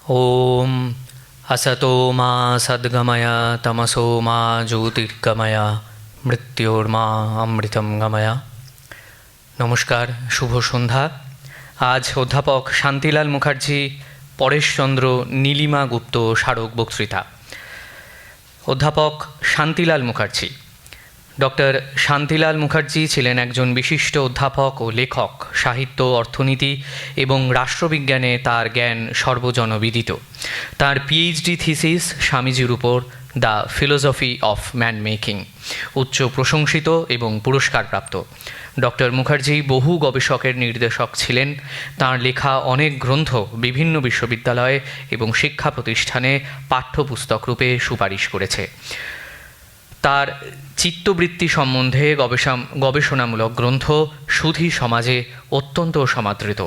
ওম असतो मा सद्गमय तमसो मा ज्योतिर्गमय মৃত্যুর্মা অমৃতম গময়া। নমস্কার, শুভ সন্ধ্যা। আজ অধ্যাপক শান্তিলাল মুখার্জি পরেশচন্দ্র নীলিমা গুপ্ত স্মারক বক্তৃতা। অধ্যাপক শান্তিলাল মুখার্জি। ডক্টর শান্তিলাল মুখার্জি ছিলেন একজন বিশিষ্ট অধ্যাপক ও লেখক। সাহিত্য, অর্থনীতি এবং রাষ্ট্রবিজ্ঞানে তার জ্ঞান সর্বজনবিদিত। তার পিএইচডি থিসিস স্বামীজির উপর the philosophy of man making উচ্চ প্রশংসিত এবং পুরস্কারপ্রাপ্ত। ডক্টর মুখার্জি বহু গবেষকের নির্দেশক ছিলেন। তাঁর লেখা অনেক গ্রন্থ বিভিন্ন বিশ্ববিদ্যালয়ে এবং শিক্ষা প্রতিষ্ঠানে পাঠ্যপুস্তক রূপে সুপারিশ করেছে। তার চিত্তবৃত্তি সম্বন্ধে গবেষণামূলক গ্রন্থ সুধী সমাজে অত্যন্ত সমাদৃত।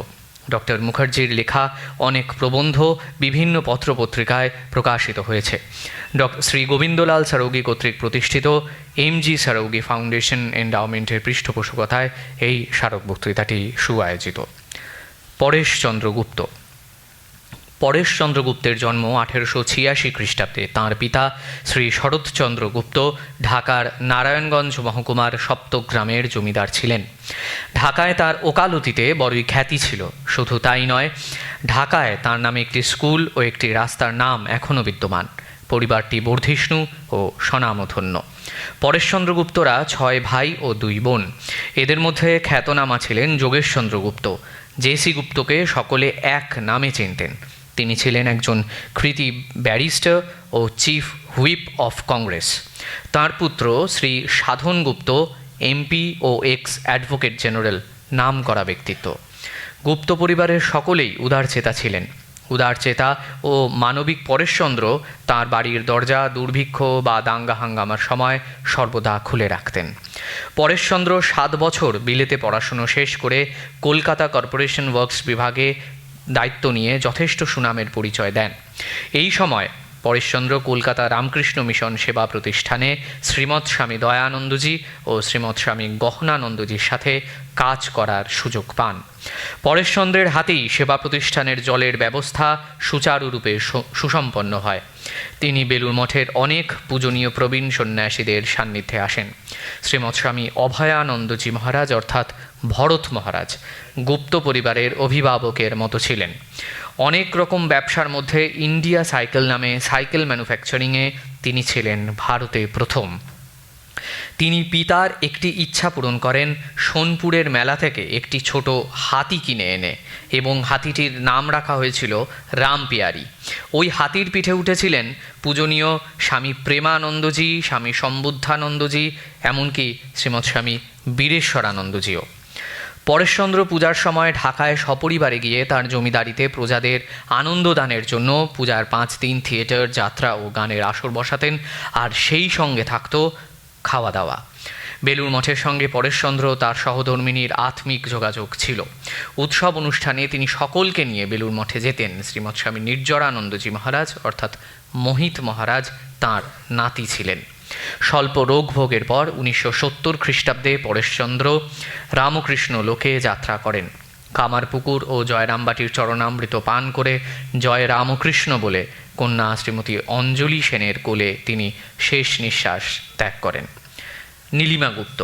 ডক্টর মুখার্জির লেখা অনেক প্রবন্ধ বিভিন্ন পত্রপত্রিকায় প্রকাশিত হয়েছে। শ্রী গোবিন্দলাল সারৌগী কর্তৃক প্রতিষ্ঠিত এমজি সারৌগী ফাউন্ডেশন এন্ডাওমেন্টের পৃষ্ঠপোষকতায় এই স্মারক বক্তৃতাটি সুআয়োজিত। পরেশচন্দ্র গুপ্ত। পরেশচন্দ্র গুপ্তের জন্ম 1886 খ্রিস্টাব্দে। তাঁর পিতা শ্রী শরৎচন্দ্র গুপ্ত ঢাকার নারায়ণগঞ্জ মহকুমার সপ্তগ্রামের জমিদার ছিলেন। ঢাকায় তার ওকালতিতে বড়ই খ্যাতি ছিল। শুধু তাই নয়, ঢাকায় তার নামে একটি স্কুল ও একটি রাস্তার নাম এখনও বিদ্যমান। পরিবারটি বর্ধিষ্ণু ও স্বনামধন্য। পরেশচন্দ্র গুপ্তরা 6 ভাই ও 2 বোন। এদের মধ্যে খ্যাতনামা ছিলেন যোগেশচন্দ্র গুপ্ত। জেসি গুপ্তকে সকলে এক নামে চিনতেন। তিনি ছিলেন একজন কৃতী ব্যারিস্টার ও চিফ হুইপ অফ কংগ্রেস। তাঁর পুত্র শ্রী সাধন গুপ্ত এমপি ও এক্স অ্যাডভোকেট জেনারেল, নাম করা ব্যক্তিত্ব। গুপ্ত পরিবারের সকলেই উদারচেতা ছিলেন। উদারচেতা ও মানবিক পরেশচন্দ্র তাঁর বাড়ির দরজা দুর্ভিক্ষ বা দাঙ্গা হাঙ্গামার সময় সর্বদা খুলে রাখতেন। পরেশচন্দ্র 7 বছর বিলেতে পড়াশুনো শেষ করে কলকাতা কর্পোরেশন ওয়ার্কস বিভাগে দায়িত্ব নিয়ে যথেষ্ট সুনামের পরিচয় দেন। এই সময় পরেশচন্দ্র কলকাতা রামকৃষ্ণ মিশন সেবা প্রতিষ্ঠানে শ্রীমৎ স্বামী দয়ানন্দজি ও শ্রীমৎ স্বামী গহনানন্দজির সাথে কাজ করার সুযোগ পান। পরেশচন্দ্রের হাতেই সেবা প্রতিষ্ঠানের জলের ব্যবস্থা সুচারুরূপে সুসম্পন্ন হয়। তিনি বেলুর মঠের অনেক পূজনীয় প্রবীণ সন্ন্যাসীদের সান্নিধ্যে আসেন। শ্রীমৎ স্বামী অভয়ানন্দজি মহারাজ অর্থাৎ ভরত মহারাজ গুপ্ত পরিবারের অভিভাবকের মতো ছিলেন। অনেক রকম ব্যবসার মধ্যে ইন্ডিয়া সাইকেল নামে সাইকেল ম্যানুফ্যাকচারিংয়ে তিনি ছিলেন ভারতে প্রথম। তিনি পিতার একটি ইচ্ছা পূরণ করেন সোনপুরের মেলা থেকে একটি ছোট হাতি কিনে এনে, এবং হাতিটির নাম রাখা হয়েছিল রামপিয়ারি। ওই হাতির পিঠে উঠেছিলেন পূজনীয় স্বামী প্রেমানন্দজি, স্বামী সম্বুদ্ধানন্দজি, এমনকি শ্রীমৎ স্বামী বীরেশ্বরানন্দজিও। পরেশচন্দ্র পূজার সময় ঢাকায় সপরিবারে গিয়ে তার জমিদারিতে প্রজাদের আনন্দদানের জন্য পূজার 5 দিন থিয়েটার, যাত্রা ও গানের আসর বসাতেন, আর সেই সঙ্গে থাকত খাওয়া দাওয়া। বেলুর মঠের সঙ্গে পরেশচন্দ্র তার সহধর্মিনীর আত্মিক যোগাযোগ ছিল। উৎসব অনুষ্ঠানে তিনি সকলকে নিয়ে বেলুর মঠে যেতেন। শ্রীমৎ স্বামী নির্জরানন্দজি মহারাজ অর্থাৎ মোহিত মহারাজ তাঁর নাতি ছিলেন। স্বল্প রোগ ভোগের পর 1970 খ্রিস্টাব্দে পরেশচন্দ্র রামকৃষ্ণ লোকে যাত্রা করেন। কামারপুকুর ও জয়রামবাটির চরণামৃত পান করে জয় রামকৃষ্ণ বলে কন্যা শ্রীমতী অঞ্জলি সেনের কোলে তিনি শেষ নিঃশ্বাস ত্যাগ করেন। নীলিমা গুপ্ত।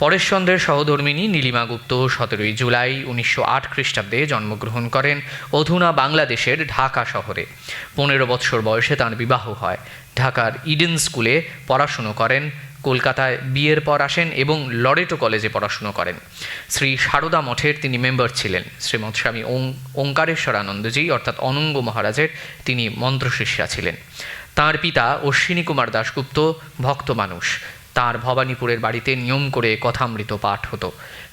পরেশচন্দ্রের সহধর্মিণী নীলিমা গুপ্ত 17 জুলাই 1908 খ্রিস্টাব্দে জন্মগ্রহণ করেন অধুনা বাংলাদেশের ঢাকা শহরে। 15 বৎসর বয়সে তাঁর বিবাহ হয়। ঢাকার ইডেন স্কুলে পড়াশুনো করেন। কলকাতায় বিয়ের পর আসেন এবং লরেটো কলেজে পড়াশুনো করেন। শ্রী সারদা মঠের তিনি মেম্বার ছিলেন। শ্রীমৎ স্বামী ওঙ্কারেশ্বরানন্দজি অর্থাৎ অনঙ্গ মহারাজের তিনি মন্ত্রশিষ্যা ছিলেন। তাঁর পিতা অশ্বিনী কুমার দাশগুপ্ত ভক্ত মানুষ। তাঁর ভবানীপুরের বাড়িতে নিয়ম করে কথামৃত পাঠ হতো।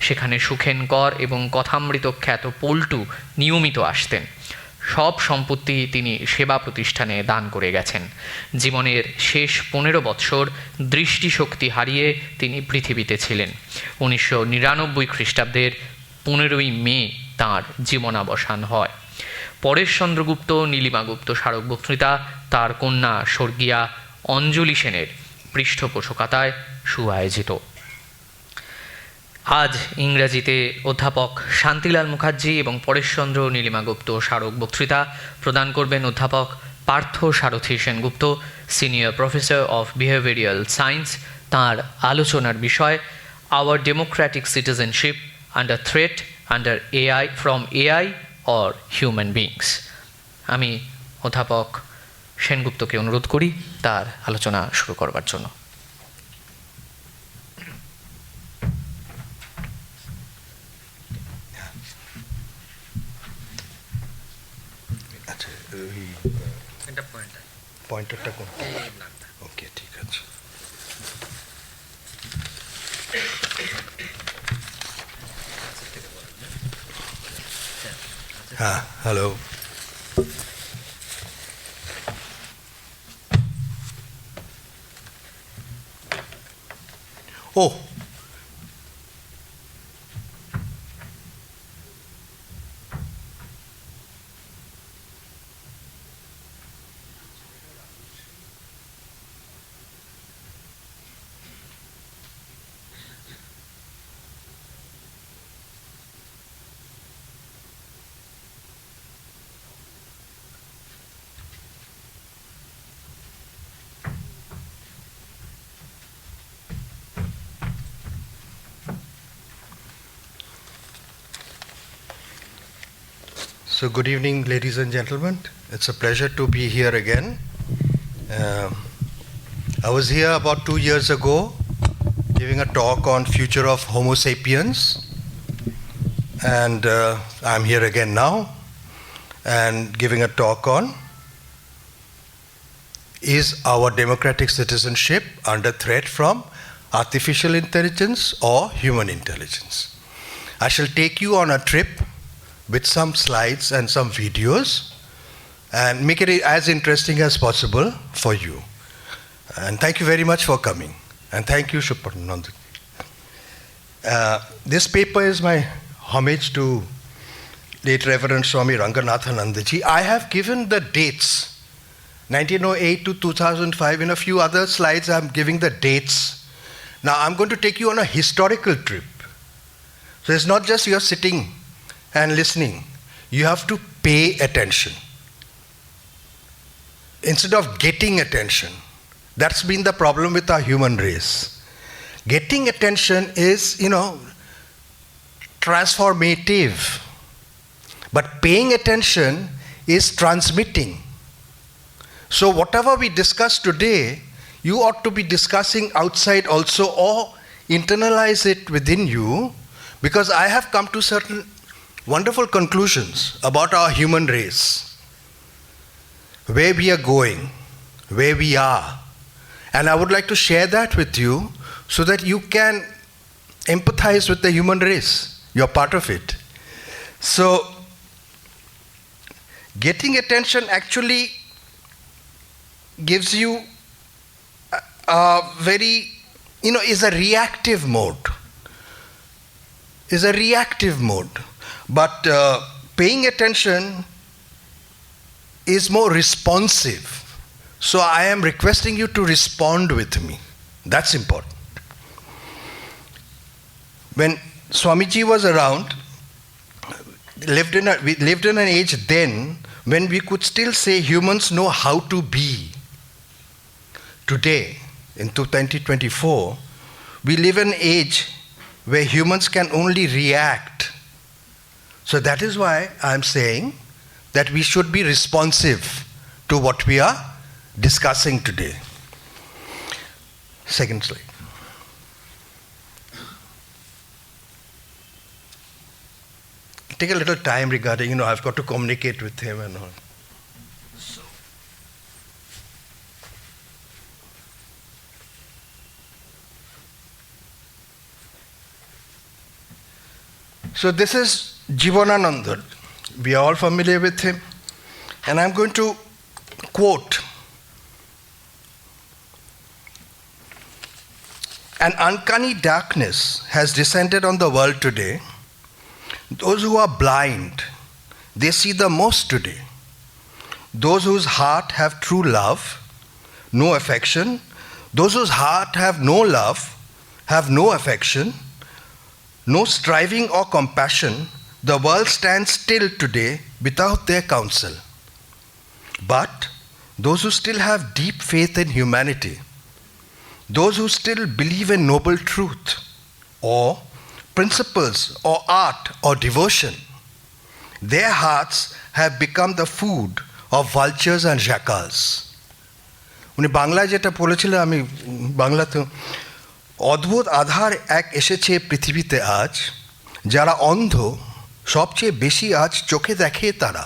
সেখানে সুখেন কর এবং কথামৃত খ্যাত পল্টু নিয়মিত আসতেন। সব সম্পত্তি তিনি সেবা প্রতিষ্ঠানে দান করে গেছেন। জীবনের শেষ 15 বৎসর দৃষ্টিশক্তি হারিয়ে তিনি পৃথিবীতে ছিলেন। 1999 খ্রিস্টাব্দের 15ই মে তাঁর জীবনাবসান হয়। পরেশচন্দ্র গুপ্ত নীলিমা গুপ্ত স্মারক বক্তৃতা তার কন্যা স্বর্গীয়া অঞ্জলি সেনের পৃষ্ঠপোষকতায় সুআয়োজিত। আজ ইংরেজিতে অধ্যাপক শান্তিলাল মুখার্জি এবং পরেশচন্দ্র নীলিমা গুপ্ত স্মারক বক্তৃতা প্রদান করবেন অধ্যাপক Partha Sarathi Sengupta, senior professor of behavioural science. তাঁর আলোচনার বিষয় our democratic citizenship under threat under AI from AI or human beings. আমি অধ্যাপক সেনগুপ্তকে অনুরোধ করি তার আলোচনা শুরু করবার জন্য। পয়েন্টারটা কোন? ওকে, ঠিক আছে। হ্যাঁ, hello. O, so good evening, ladies and gentlemen. It's a pleasure to be here again. I was here about 2 years ago giving a talk on future of Homo sapiens, and I'm here again now and giving a talk on is our democratic citizenship under threat from artificial intelligence or human intelligence. I shall take you on a trip with some slides and some videos and make it as interesting as possible for you. And thank you very much for coming. And thank you, Shivananda. This paper is my homage to late Reverend Swami Ranganathanandaji. I have given the dates, 1908 to 2005. In a few other slides, I'm giving the dates. Now, I'm going to take you on a historical trip. So it's not just you're sitting and listening. You have to pay attention. Instead of getting attention. That's been the problem with our human race. Getting attention is, transformative. But paying attention is transmitting. So whatever we discuss today, you ought to be discussing outside also or internalize it within you, because I have come to certain wonderful conclusions about our human race, where we are going, where we are. And I would like to share that with you so that you can empathize with the human race. You're part of it. So, getting attention actually gives you a very, is a reactive mode. Is a reactive mode. But paying attention is more responsive. So I am requesting you to respond with me. That's important. When Swamiji was around, we lived in an age then when we could still say humans know how to be. Today, in 2024, we live in an age where humans can only react. So that is why I'm saying that we should be responsive to what we are discussing today. Second slide. Take a little time regarding, I've got to communicate with him and all. So this is Shivananda. We are all familiar with him. And I'm going to quote, "An uncanny darkness has descended on the world today. Those who are blind, they see the most today. Those whose heart have true love, no affection. Those whose heart have no love, have no affection, no striving or compassion, the world stands still today without their counsel. But those who still have deep faith in humanity, those who still believe in noble truth, or principles, or art, or devotion, their hearts have become the food of vultures and jackals. উনি বাংলায় যেটা বলেছিলেন আমি বাংলাতে, অদ্ভুত আধার এক এসেছে পৃথিবীতে আজ, যারা অন্ধ সবচেয়ে বেশি আজ চোখে দেখে তারা,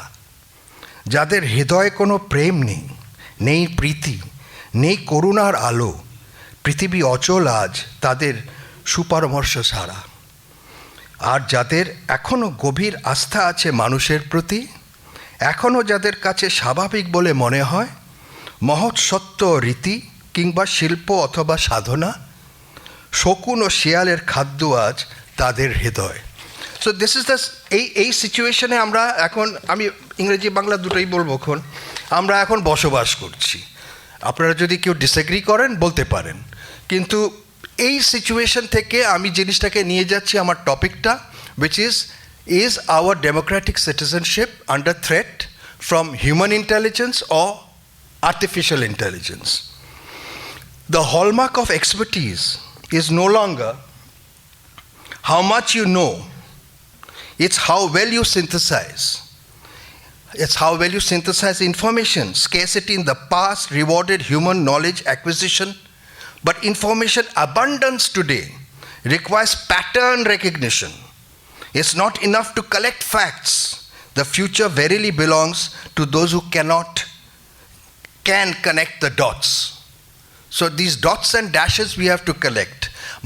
যাদের হৃদয়ে কোনো প্রেম নেই, নেই প্রীতি, নেই করুণার আলো, পৃথিবী অচল আজ তাদের সুপরামর্শ ছাড়া। আর যাদের এখনও গভীর আস্থা আছে মানুষের প্রতি, এখনও যাদের কাছে স্বাভাবিক বলে মনে হয় মহৎ সত্য রীতি কিংবা শিল্প অথবা সাধনা, শকুন ও শিয়ালের খাদ্য আজ তাদের হৃদয়। সো দিস ইজ দ্য এই সিচুয়েশনে আমরা এখন, আমি ইংরেজি বাংলা দুটোই বলবো, এখন আমরা এখন বসবাস করছি। আপনারা যদি কেউ ডিসএগ্রি করেন বলতে পারেন, কিন্তু এই সিচুয়েশন থেকে আমি জিনিসটাকে নিয়ে যাচ্ছি আমার টপিকটা, which is our democratic citizenship under threat from human intelligence or artificial intelligence? The hallmark of expertise is no longer how much you know, it's how well you synthesize. It's how well you synthesize information. Scarcity in the past rewarded human knowledge acquisition, but information abundance today requires pattern recognition. It's not enough to collect facts. The future verily belongs to those who can connect the dots. So these dots and dashes we have to collect.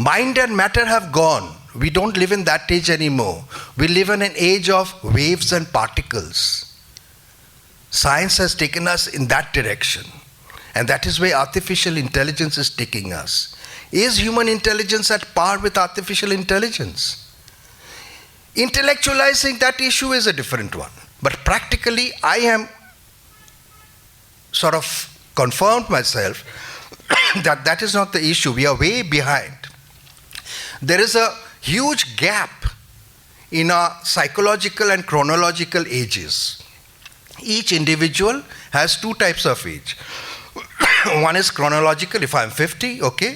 Mind and matter have gone. We don't live in that age anymore. We live in an age of waves and particles. Science has taken us in that direction. And that is where artificial intelligence is taking us. Is human intelligence at par with artificial intelligence? Intellectualizing that issue is a different one. But practically, I am sort of confirmed myself that that is not the issue. We are way behind. There is a huge gap in our psychological and chronological ages. Each individual has two types of age. One is chronological, if I'm 50, okay.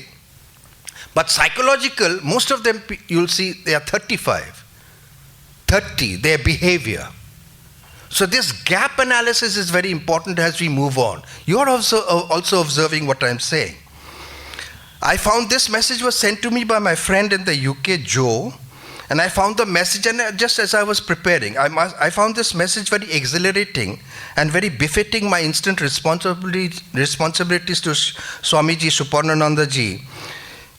But psychological, most of them, you'll see, they are 35, 30, their behavior. So this gap analysis is very important as we move on. You are also observing what I'm saying. I found this message was sent to me by my friend in the UK, Joe, and I found the message, and just as I was preparing, I found this message very exhilarating and very befitting my instant responsibilities to Swamiji Suparnananda ji,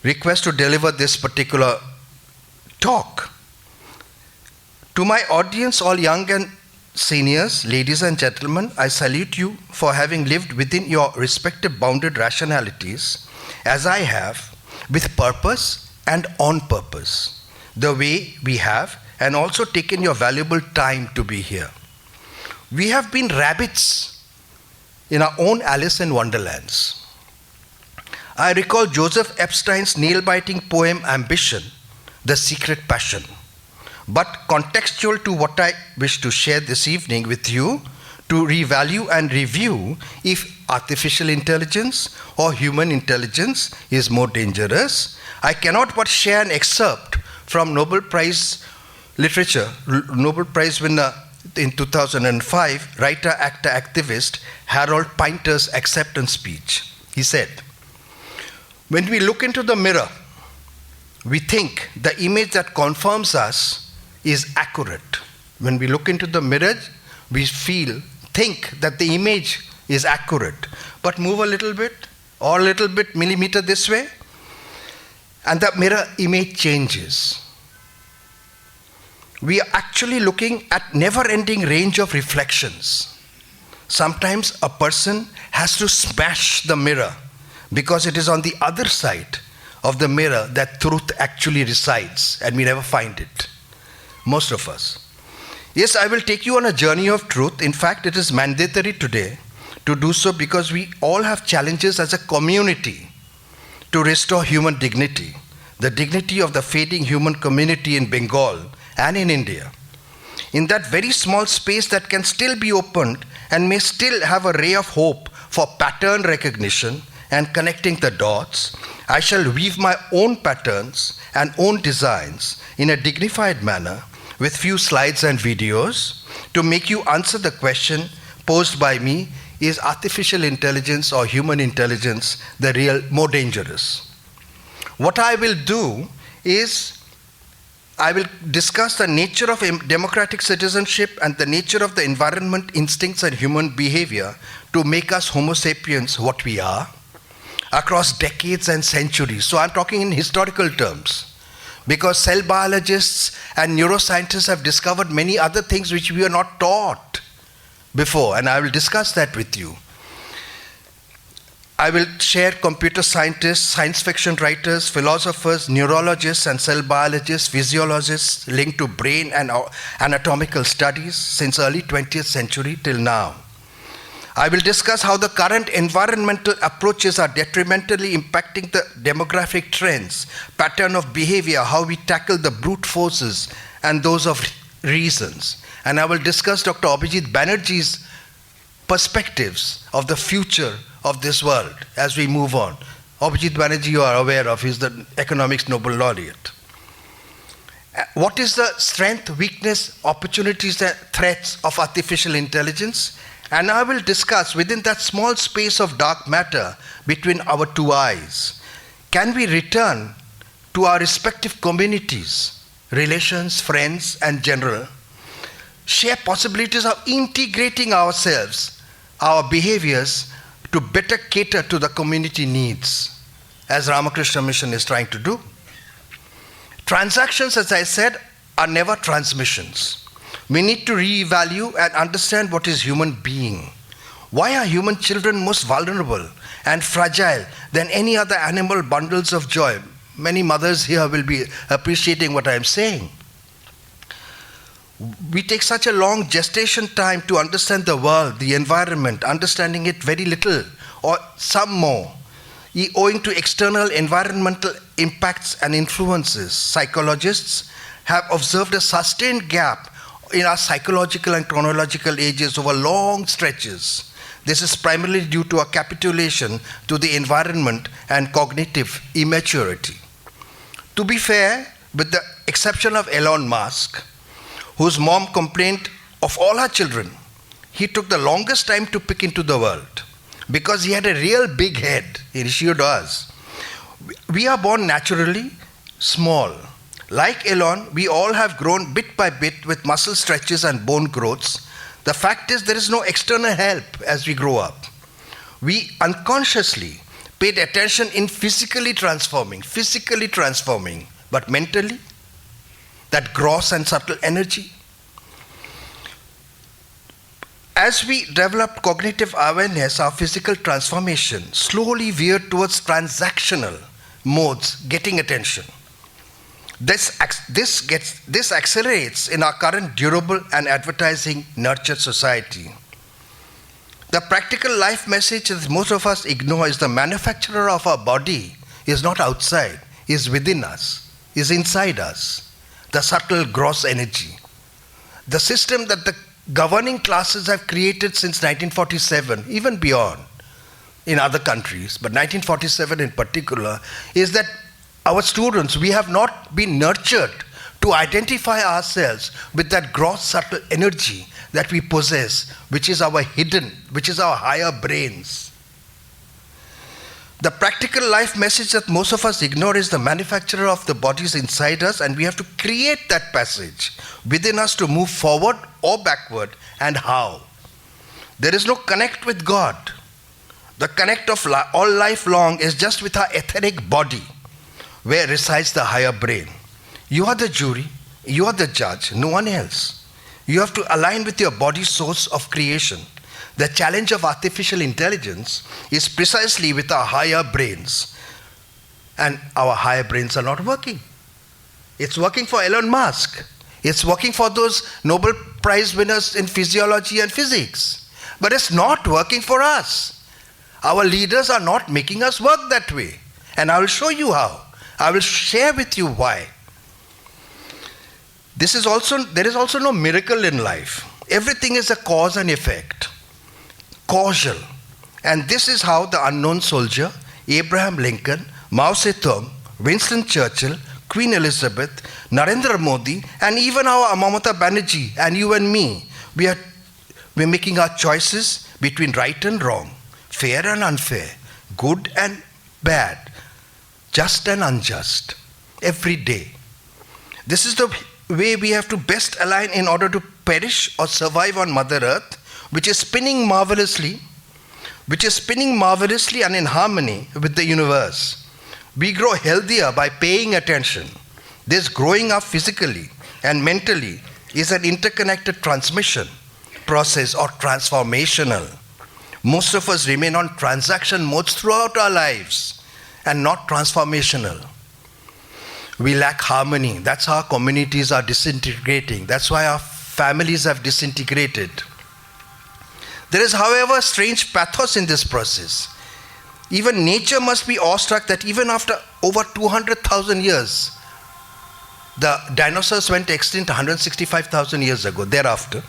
request to deliver this particular talk. To my audience, all young and seniors, ladies and gentlemen, I salute you for having lived within your respective bounded rationalities, as I have, with purpose and on purpose, the way we have, and also taken your valuable time to be here. We have been rabbits in our own Alice in Wonderlands. I recall Joseph Epstein's nail-biting poem Ambition, The Secret Passion. But contextual to what I wish to share this evening with you, to revalue and review if artificial intelligence or human intelligence is more dangerous, I cannot but share an excerpt from Nobel Prize literature, Nobel Prize winner in 2005, writer, actor, activist Harold Pinter's acceptance speech. He said, "When we look into the mirror, we think the image that confirms us is accurate. When we look into the mirror, we think that the image is accurate. But move a little bit or a little bit millimeter this way, and the mirror image changes. We are actually looking at never-ending range of reflections. Sometimes a person has to smash the mirror because it is on the other side of the mirror that truth actually resides, and we never find it. Most of us. Yes, I will take you on a journey of truth. In fact, it is mandatory today to do so because we all have challenges as a community to restore human dignity, the dignity of the fading human community in Bengal and in India. In that very small space that can still be opened and may still have a ray of hope for pattern recognition and connecting the dots, I shall weave my own patterns and own designs in a dignified manner with few slides and videos to make you answer the question posed by me: is artificial intelligence or human intelligence the real, more dangerous? What I will do is I will discuss the nature of democratic citizenship and the nature of the environment, instincts, and human behavior to make us Homo sapiens what we are across decades and centuries. So I'm talking in historical terms, because cell biologists and neuroscientists have discovered many other things which we were not taught before, and I will discuss that with you. I will share computer scientists, science fiction writers, philosophers, neurologists, and cell biologists, physiologists linked to brain and anatomical studies since early 20th century till now. I will discuss how the current environmental approaches are detrimentally impacting the demographic trends, pattern of behavior, how we tackle the brute forces and those of reasons. And I will discuss Dr. Abhijit Banerjee's perspectives of the future of this world as we move on. Abhijit Banerjee, you are aware of, he's the economics Nobel laureate. What is the strength, weakness, opportunities, and threats of artificial intelligence? And I will discuss within that small space of dark matter between our two eyes, can we return to our respective communities, relations, friends, and general, share possibilities of integrating ourselves, our behaviors, to better cater to the community needs, as Ramakrishna Mission is trying to do. Transactions, as I said, are never transmissions. We need to revalue and understand what is human being. Why are human children most vulnerable and fragile than any other animal bundles of joy? Many mothers here will be appreciating what I am saying. We take such a long gestation time to understand the world, the environment, understanding it very little or some more, owing to external environmental impacts and influences. Psychologists have observed a sustained gap in our psychological and chronological ages over long stretches. This is primarily due to a capitulation to the environment and cognitive immaturity. To be fair, with the exception of Elon Musk, whose mom complained of all her children, he took the longest time to pick into the world because he had a real big head. He sure does. We are born naturally small. Like Elon, we all have grown bit by bit with muscle stretches and bone growths. The fact is there is no external help as we grow up. We unconsciously paid attention in physically transforming, but mentally, that gross and subtle energy. As we developed cognitive awareness, our physical transformation slowly veered towards transactional modes, getting attention. This accelerates in our current durable and advertising nurtured society. The practical life message that most of us ignore is the manufacturer of our body is not outside, is within us, is inside us. The subtle gross energy. The system that the governing classes have created since 1947, even beyond in other countries, but 1947 in particular, is that our students, we have not been nurtured to identify ourselves with that gross subtle energy that we possess, which is our hidden, which is our higher brains. The practical life message that most of us ignore is the manufacturer of the bodies inside us, and we have to create that passage within us to move forward or backward, and how. There is no connect with God. The connect of all life long is just with our etheric body, where resides the higher brain. You are the jury, you are the judge, no one else. You have to align with your body's source of creation. The challenge of artificial intelligence is precisely with our higher brains. And our higher brains are not working. It's working for Elon Musk. It's working for those Nobel Prize winners in physiology and physics. But it's not working for us. Our leaders are not making us work that way. And I will show you how. I will share with you why. There is also no miracle in life. Everything is a cause and effect, causal. And this is how the unknown soldier, Abraham Lincoln, Mao Zedong, Winston Churchill, Queen Elizabeth, Narendra Modi, and even our Mamata Banerjee and you and me, we're making our choices between right and wrong, fair and unfair, good and bad, just and unjust, every day. This is the way we have to best align in order to perish or survive on Mother Earth, which is spinning marvelously and in harmony with the universe. We grow healthier by paying attention. This growing up physically and mentally is an interconnected transmission process or transformational. Most of us remain on transaction modes throughout our lives and not transformational. We lack harmony. That's how communities are disintegrating. That's why our families have disintegrated. There is, however, a strange pathos in this process. Even nature must be awestruck that even after over 200,000 years, the dinosaurs went extinct 165,000 years ago. Thereafter,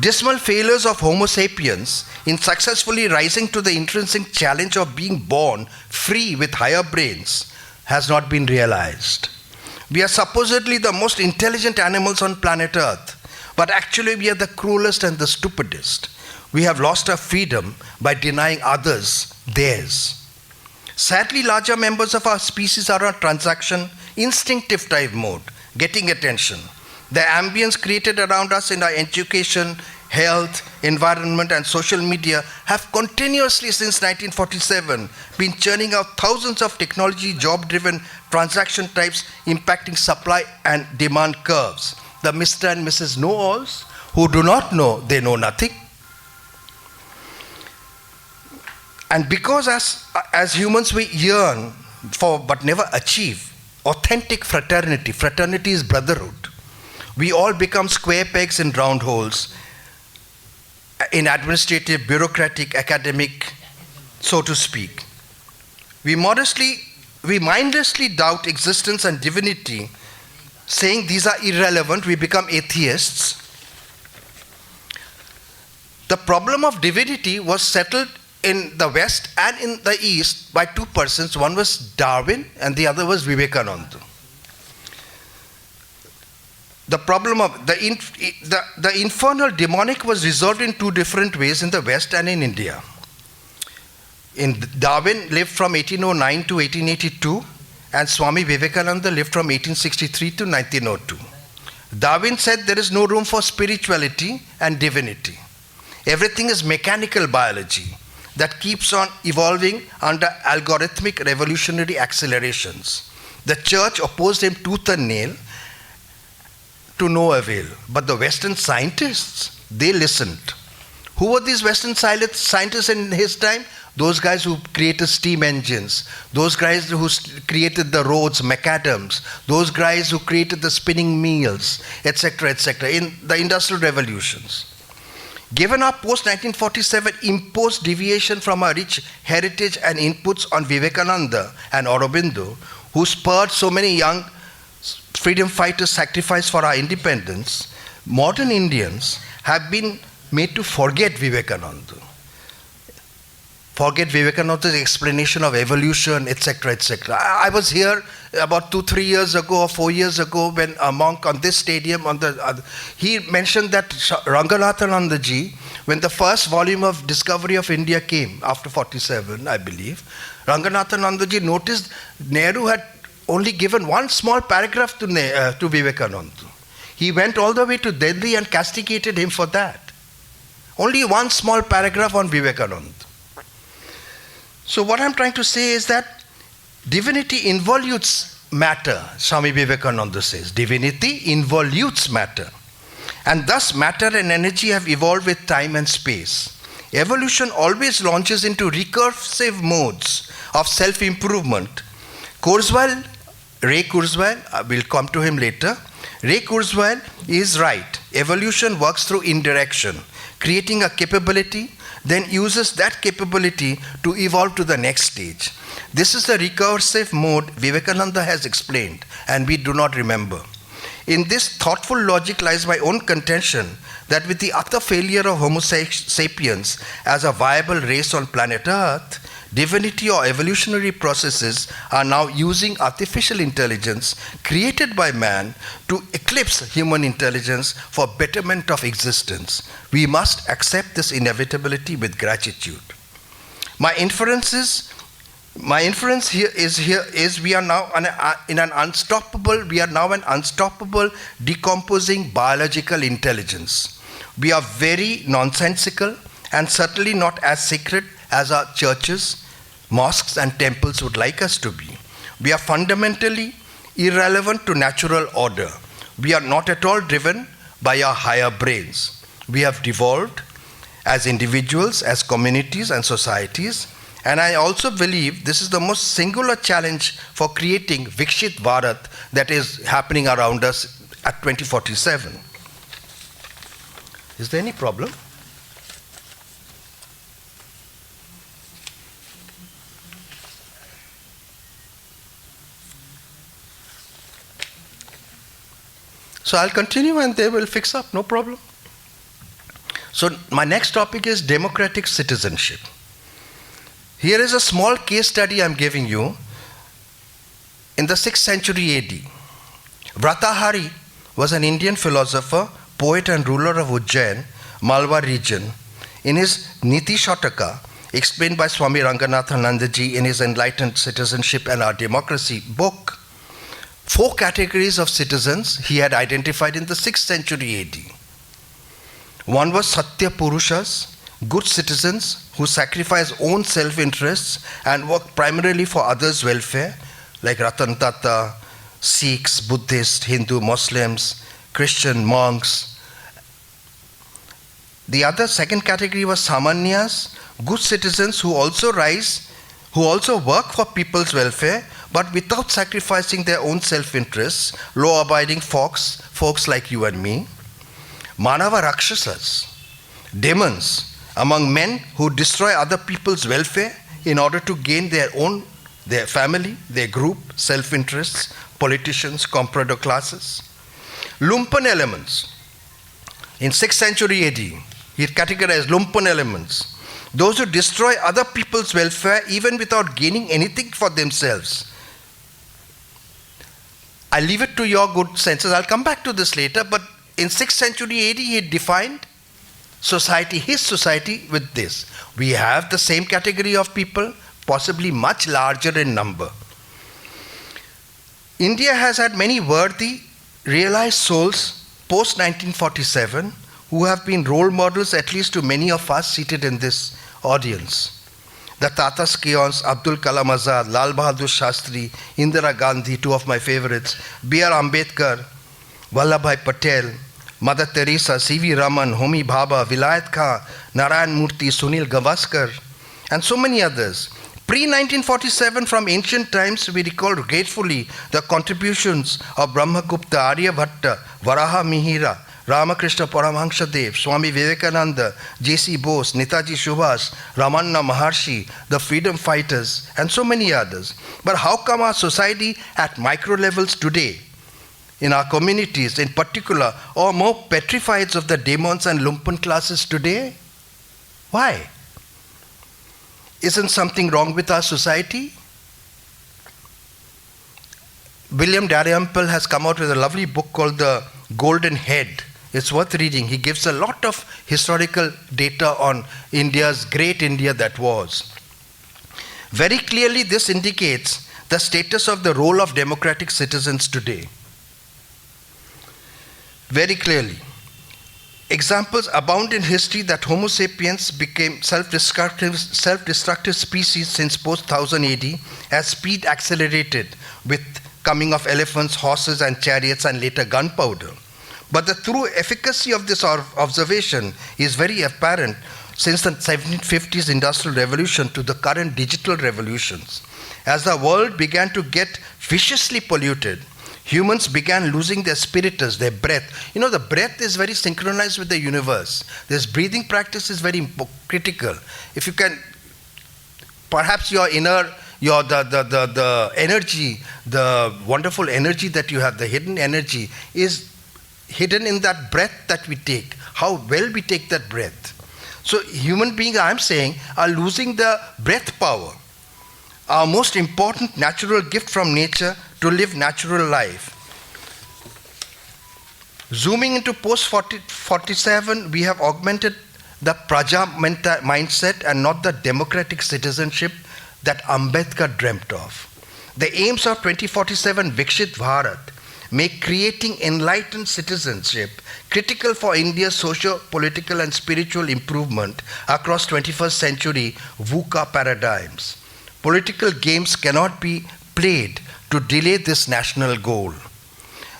dismal failures of Homo sapiens in successfully rising to the intrinsic challenge of being born free with higher brains has not been realized. We are supposedly the most intelligent animals on planet Earth, but actually we are the cruelest and the stupidest. We have lost our freedom by denying others theirs. Sadly, larger members of our species are on transaction, instinctive type mode, getting attention. The ambience created around us in our education, health, environment, and social media have continuously since 1947 been churning out thousands of technology job-driven transaction types impacting supply and demand curves. The Mr. and Mrs. Know-alls who do not know, they know nothing. And because as humans we yearn for but never achieve authentic fraternity, fraternity is brotherhood, we all become square pegs in round holes in administrative, bureaucratic, academic, so to speak. We mindlessly doubt existence and divinity, saying these are irrelevant. We become atheists. The problem of divinity was settled in the West and in the East by two persons. One was Darwin and the other was Vivekananda. The problem of the infernal demonic was resolved in two different ways in the West and in India. Darwin lived from 1809 to 1882 and Swami Vivekananda lived from 1863 to 1902. Darwin said there is no room for spirituality and divinity. Everything is mechanical biology that keeps on evolving under algorithmic revolutionary accelerations. The church opposed him tooth and nail to no avail. But the Western scientists, they listened. Who were these Western scientists in his time? Those guys who created steam engines, those guys who created the roads, macadams, those guys who created the spinning mills, etc., in the industrial revolutions. Given our post-1947 imposed deviation from our rich heritage and inputs on Vivekananda and Aurobindo, who spurred so many young freedom fighters' sacrifice for our independence, modern Indians have been made to forget Vivekananda. Forget Vivekananda's explanation of evolution, etc., etc. I was here about 2-3 years ago or 4 years ago when a monk on this stadium, he mentioned that Ranganathanandaji, when the first volume of Discovery of India came after 47, I believe, Ranganathanandaji noticed Nehru had only given one small paragraph to Vivekananda. He went all the way to Delhi and castigated him for that. Only one small paragraph on Vivekananda. So what I'm trying to say is that divinity involutes matter, Swami Vivekananda says. Divinity involutes matter. And thus matter and energy have evolved with time and space. Evolution always launches into recursive modes of self-improvement. Ray Kurzweil, we'll come to him later, Ray Kurzweil is right. Evolution works through indirection, creating a capability, then uses that capability to evolve to the next stage. This is the recursive mode Vivekananda has explained, and we do not remember. In this thoughtful logic lies my own contention that with the utter failure of Homo sapiens as a viable race on planet Earth, divinity or evolutionary processes are now using artificial intelligence created by man to eclipse human intelligence for betterment of existence. We must accept this inevitability with gratitude. My inference here is we are now an unstoppable decomposing biological intelligence. We are very nonsensical and certainly not as sacred as our churches, mosques and temples would like us to be. We are fundamentally irrelevant to natural order. We are not at all driven by our higher brains. We have devolved as individuals, as communities and societies, and I also believe this is the most singular challenge for creating Vikshit Bharat that is happening around us at 2047. Is there any problem? So I'll continue and they will fix up, no problem. So my next topic is democratic citizenship. Here is a small case study I'm giving you. In the 6th century AD, Vratahari was an Indian philosopher, poet and ruler of Ujjain, Malwa region. In his Niti Shataka, explained by Swami Ranganathanandaji in his Enlightened Citizenship and Our Democracy book, 4 categories of citizens he had identified in the 6th century AD. One was Satya Purushas, good citizens who sacrifice own self-interests and work primarily for others' welfare, like Ratan Tata, Sikhs, Buddhists, Hindu, Muslims, Christian, monks. The other second category was Samanyas, good citizens who also work for people's welfare, but without sacrificing their own self-interests, law-abiding folks like you and me. Manava Rakshasas, demons, among men who destroy other people's welfare in order to gain their family, their group, self-interests, politicians, comprador classes. Lumpen elements. In 6th century AD, he categorized lumpen elements. Those who destroy other people's welfare even without gaining anything for themselves. I leave it to your good senses. I'll come back to this later, but in 6th century AD, he defined his society with this. We have the same category of people, possibly much larger in number. India has had many worthy, realized souls post-1947 who have been role models at least to many of us seated in this audience. The Tata Scions, Abdul Kalam Azad, Lal Bahadur Shastri, Indira Gandhi, 2 of my favorites, B.R. Ambedkar, Vallabhbhai Patel, Mother Teresa, C.V. Raman, Homi Bhabha, Vilayat Khan, Narayan Murthy, Sunil Gavaskar, and so many others. Pre-1947, from ancient times, we recall gratefully the contributions of Brahmagupta, Aryabhatta, Varaha Mihira, Ramakrishna Paramahansadev, Swami Vivekananda, J.C. Bose, Netaji Subhash, Ramanna Maharshi, the freedom fighters, and so many others. But how come our society at micro levels today, in our communities in particular, are more petrified of the demons and lumpen classes today? Why? Isn't something wrong with our society? William Dalrymple has come out with a lovely book called The Golden Head. It's worth reading. He gives a lot of historical data on India's great India that was. Very clearly, this indicates the status of the role of democratic citizens today. Very clearly. Examples abound in history that Homo sapiens became self-destructive species since post-1000 AD as speed accelerated with coming of elephants, horses and chariots and later gunpowder. But the true efficacy of this observation is very apparent since the 1750s Industrial Revolution to the current digital revolutions. As the world began to get viciously polluted, humans began losing their spiritus, their breath. You know, the breath is very synchronized with the universe. This breathing practice is very critical. If you can, perhaps your inner, the energy, the wonderful energy that you have, the hidden energy, is hidden in that breath that we take. How well we take that breath. So human beings, I'm saying, are losing the breath power. Our most important natural gift from nature to live natural life. Zooming into post-47, we have augmented the Praja mindset and not the democratic citizenship that Ambedkar dreamt of. The aims of 2047 Vikshit Bharat make creating enlightened citizenship critical for India's socio-political and spiritual improvement across 21st century VUCA paradigms. Political games cannot be played to delay this national goal.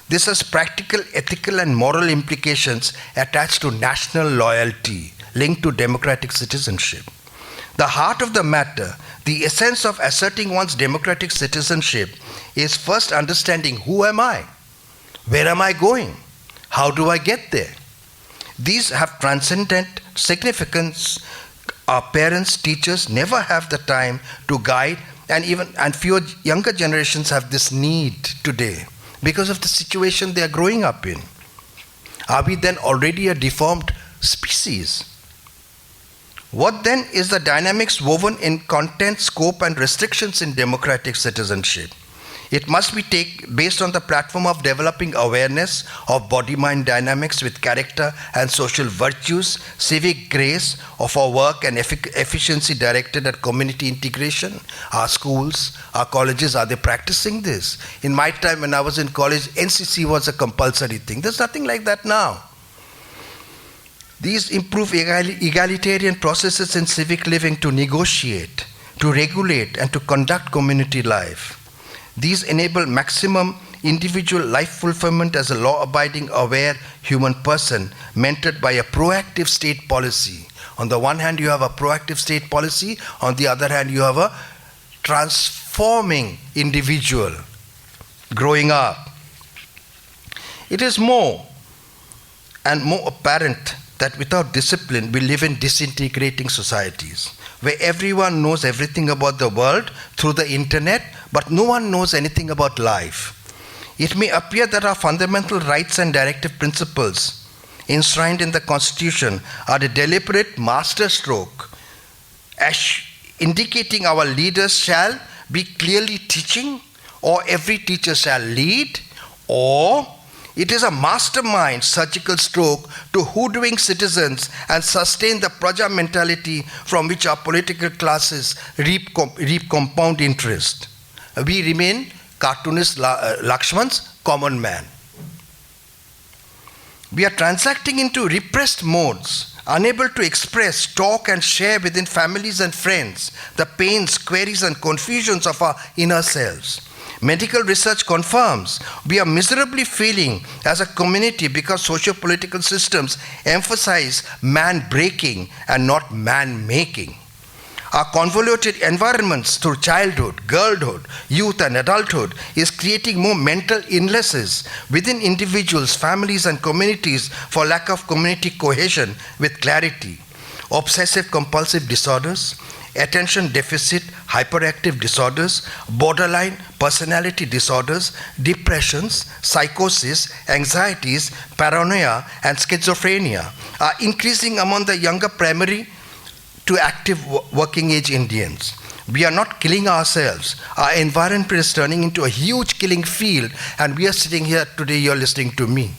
This has practical, ethical, and moral implications attached to national loyalty linked to democratic citizenship. The heart of the matter, the essence of asserting one's democratic citizenship, is first understanding who am I? Where am I going? How do I get there? These have transcendent significance. Our parents, teachers never have the time to guide, and fewer younger generations have this need today because of the situation they are growing up in. Are we then already a deformed species? What then is the dynamics woven in content, scope, and restrictions in democratic citizenship? It must be based on the platform of developing awareness of body-mind dynamics with character and social virtues, civic grace of our work, and efficiency directed at community integration. Our schools, our colleges, are they practicing this? In my time when I was in college, NCC was a compulsory thing. There's nothing like that now. These improve egalitarian processes in civic living to negotiate, to regulate, and to conduct community life. These enable maximum individual life fulfillment as a law-abiding, aware human person mentored by a proactive state policy. On the one hand, you have a proactive state policy. On the other hand, you have a transforming individual growing up. It is more and more apparent that without discipline, we live in disintegrating societies, where everyone knows everything about the world through the internet, but no one knows anything about life. It may appear that our fundamental rights and directive principles enshrined in the Constitution are a deliberate masterstroke, indicating our leaders shall be clearly teaching, or every teacher shall lead, or it is a mastermind surgical stroke to hoodwink citizens and sustain the Praja mentality from which our political classes reap compound interest. We remain cartoonist Lakshman's common man. We are transacting into repressed modes, unable to express, talk, and share within families and friends the pains, queries, and confusions of our inner selves. Medical research confirms we are miserably failing as a community because socio-political systems emphasize man-breaking and not man-making. Our convoluted environments through childhood, girlhood, youth, and adulthood is creating more mental illnesses within individuals, families, and communities for lack of community cohesion with clarity. Obsessive-compulsive disorders, attention deficit hyperactive disorders, borderline personality disorders, depressions, psychosis, anxieties, paranoia, and schizophrenia are increasing among the younger primary to active working age Indians. We are not killing ourselves. Our environment is turning into a huge killing field, and we are sitting here today, you're listening to me.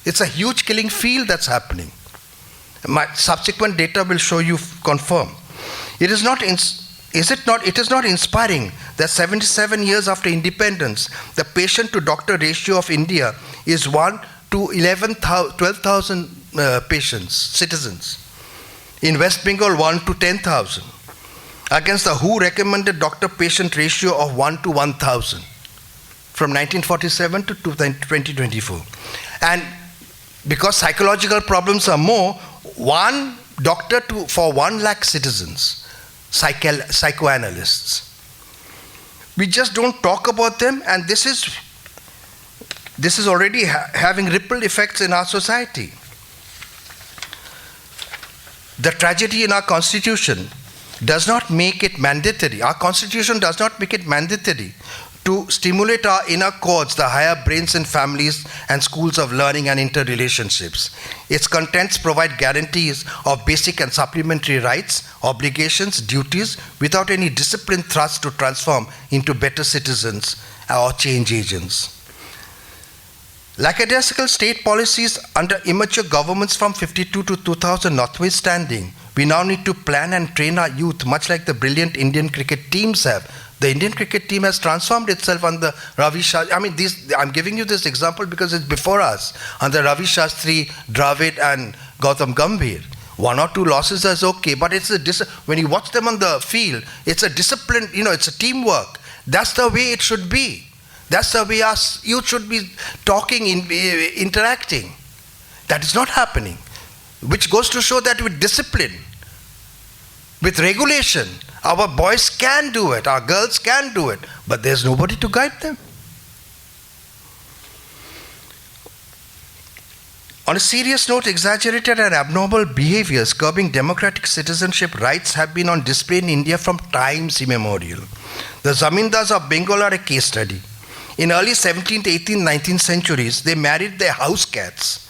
It's a huge killing field that's happening. My subsequent data will show you, confirm. It is not inspiring that 77 years after independence, the patient-to-doctor ratio of India is 1 to 12,000 patients, citizens. In West Bengal, 1 to 10,000. Against the WHO recommended doctor-patient ratio of 1 to 1,000 from 1947 to 2024. And because psychological problems are more, one doctor for 1 lakh citizens, psychoanalysts. We just don't talk about them, and this is this is already having ripple effects in our society. The tragedy in our constitution does not make it mandatory. Our constitution does not make it mandatory to stimulate our inner chords, the higher brains in families and schools of learning and interrelationships. Its contents provide guarantees of basic and supplementary rights, obligations, duties, without any discipline thrust to transform into better citizens or change agents. Lackadaisical state policies under immature governments from 52 to 2000 notwithstanding, we now need to plan and train our youth much like the brilliant Indian cricket teams have. The Indian cricket team has transformed itself under Ravi Shastri. I'm giving you this example because it's before us. Under Ravi Shastri, Dravid and Gautam Gambhir. 1 or 2 losses is okay, but when you watch them on the field, it's a discipline, it's a teamwork. That's the way it should be. That's the way us youth should be talking, interacting. That is not happening. Which goes to show that with discipline, with regulation, our boys can do it, our girls can do it, but there's nobody to guide them. On a serious note, exaggerated and abnormal behaviors curbing democratic citizenship rights have been on display in India from times immemorial. The Zamindars of Bengal are a case study. In early 17th, 18th, 19th centuries, they married their house cats,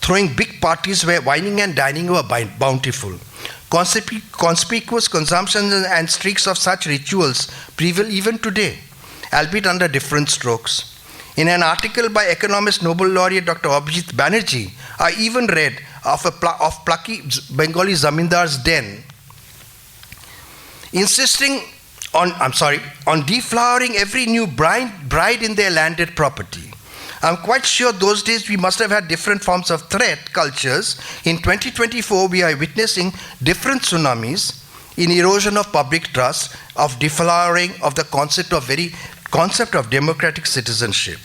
throwing big parties where wining and dining were bountiful. Conspicuous consumptions and streaks of such rituals prevail even today, albeit under different strokes. In an article by economist Nobel laureate Dr. Abhijit Banerjee, I even read of plucky Bengali Zamindar's den, insisting on deflowering every new bride in their landed property. I'm quite sure those days we must have had different forms of threat cultures. In 2024, we are witnessing different tsunamis in erosion of public trust, of deflowering of the concept of democratic citizenship.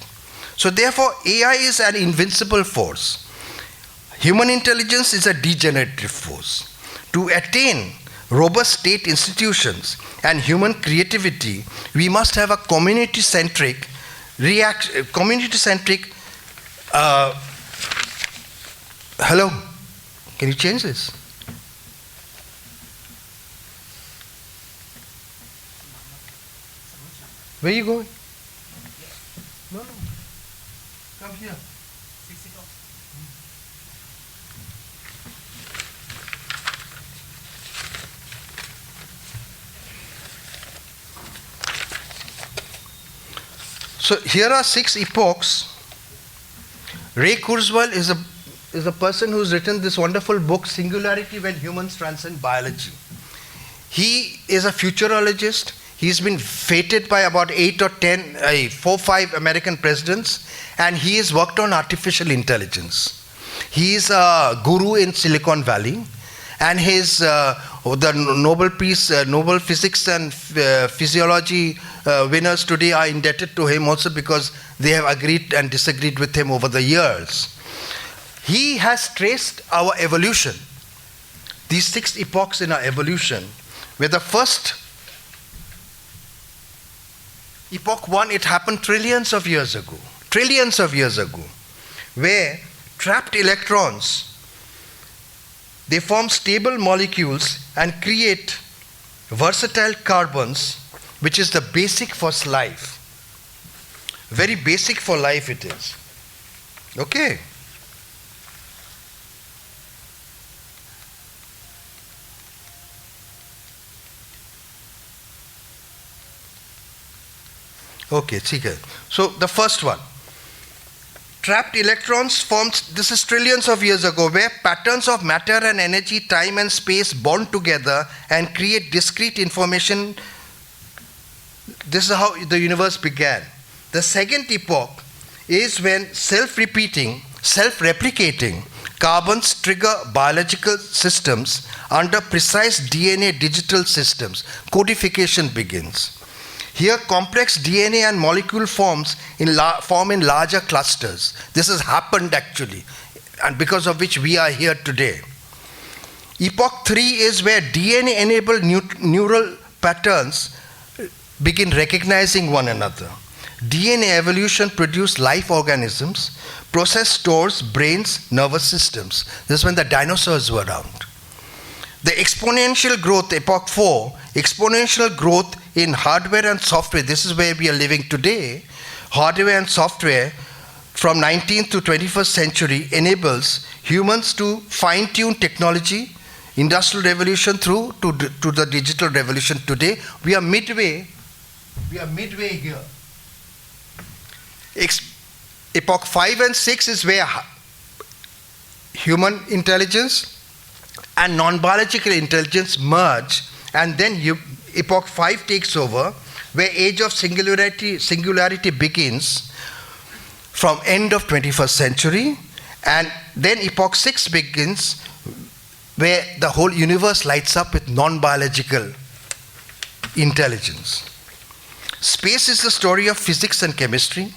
So therefore, AI is an invincible force. Human intelligence is a degenerative force. To attain robust state institutions and human creativity, we must have a community-centric hello, can you change this? Where are you going? No. Come here. 6 o'clock. So here are 6 epochs. Ray Kurzweil is a person who's written this wonderful book, Singularity When Humans Transcend Biology. He is a futurologist. He's been feted by about 4 or 5 American presidents, and he has worked on artificial intelligence. He is a guru in Silicon Valley, and the Nobel Physics and Physiology winners today are indebted to him also because they have agreed and disagreed with him over the years. He has traced our evolution. These 6 epochs in our evolution, where the first Epoch 1, it happened trillions of years ago, where trapped electrons, they form stable molecules and create versatile carbons, which is the basic for life. Very basic for life it is. Okay. Okay, so the first one. Trapped electrons formed, this is trillions of years ago, where patterns of matter and energy, time and space bond together and create discrete information. This is how the universe began. The second epoch is when self-replicating carbons trigger biological systems under precise DNA digital systems. Codification begins. Here, complex DNA and molecule form in larger clusters. This has happened actually, and because of which we are here today. Epoch 3 is where DNA-enabled neural patterns begin recognizing one another. DNA evolution produced life organisms, process stores, brains, nervous systems. This is when the dinosaurs were around. The exponential growth, Epoch 4, exponential growth in hardware and software, this is where we are living today. Hardware and software from 19th to 21st century enables humans to fine-tune technology, industrial revolution through to the digital revolution today. We are midway here. Epoch 5 and 6 is where human intelligence and non-biological intelligence merge, and then Epoch 5 takes over, where age of singularity begins from end of 21st century, and then Epoch 6 begins, where the whole universe lights up with non-biological intelligence. Space is the story of physics and chemistry,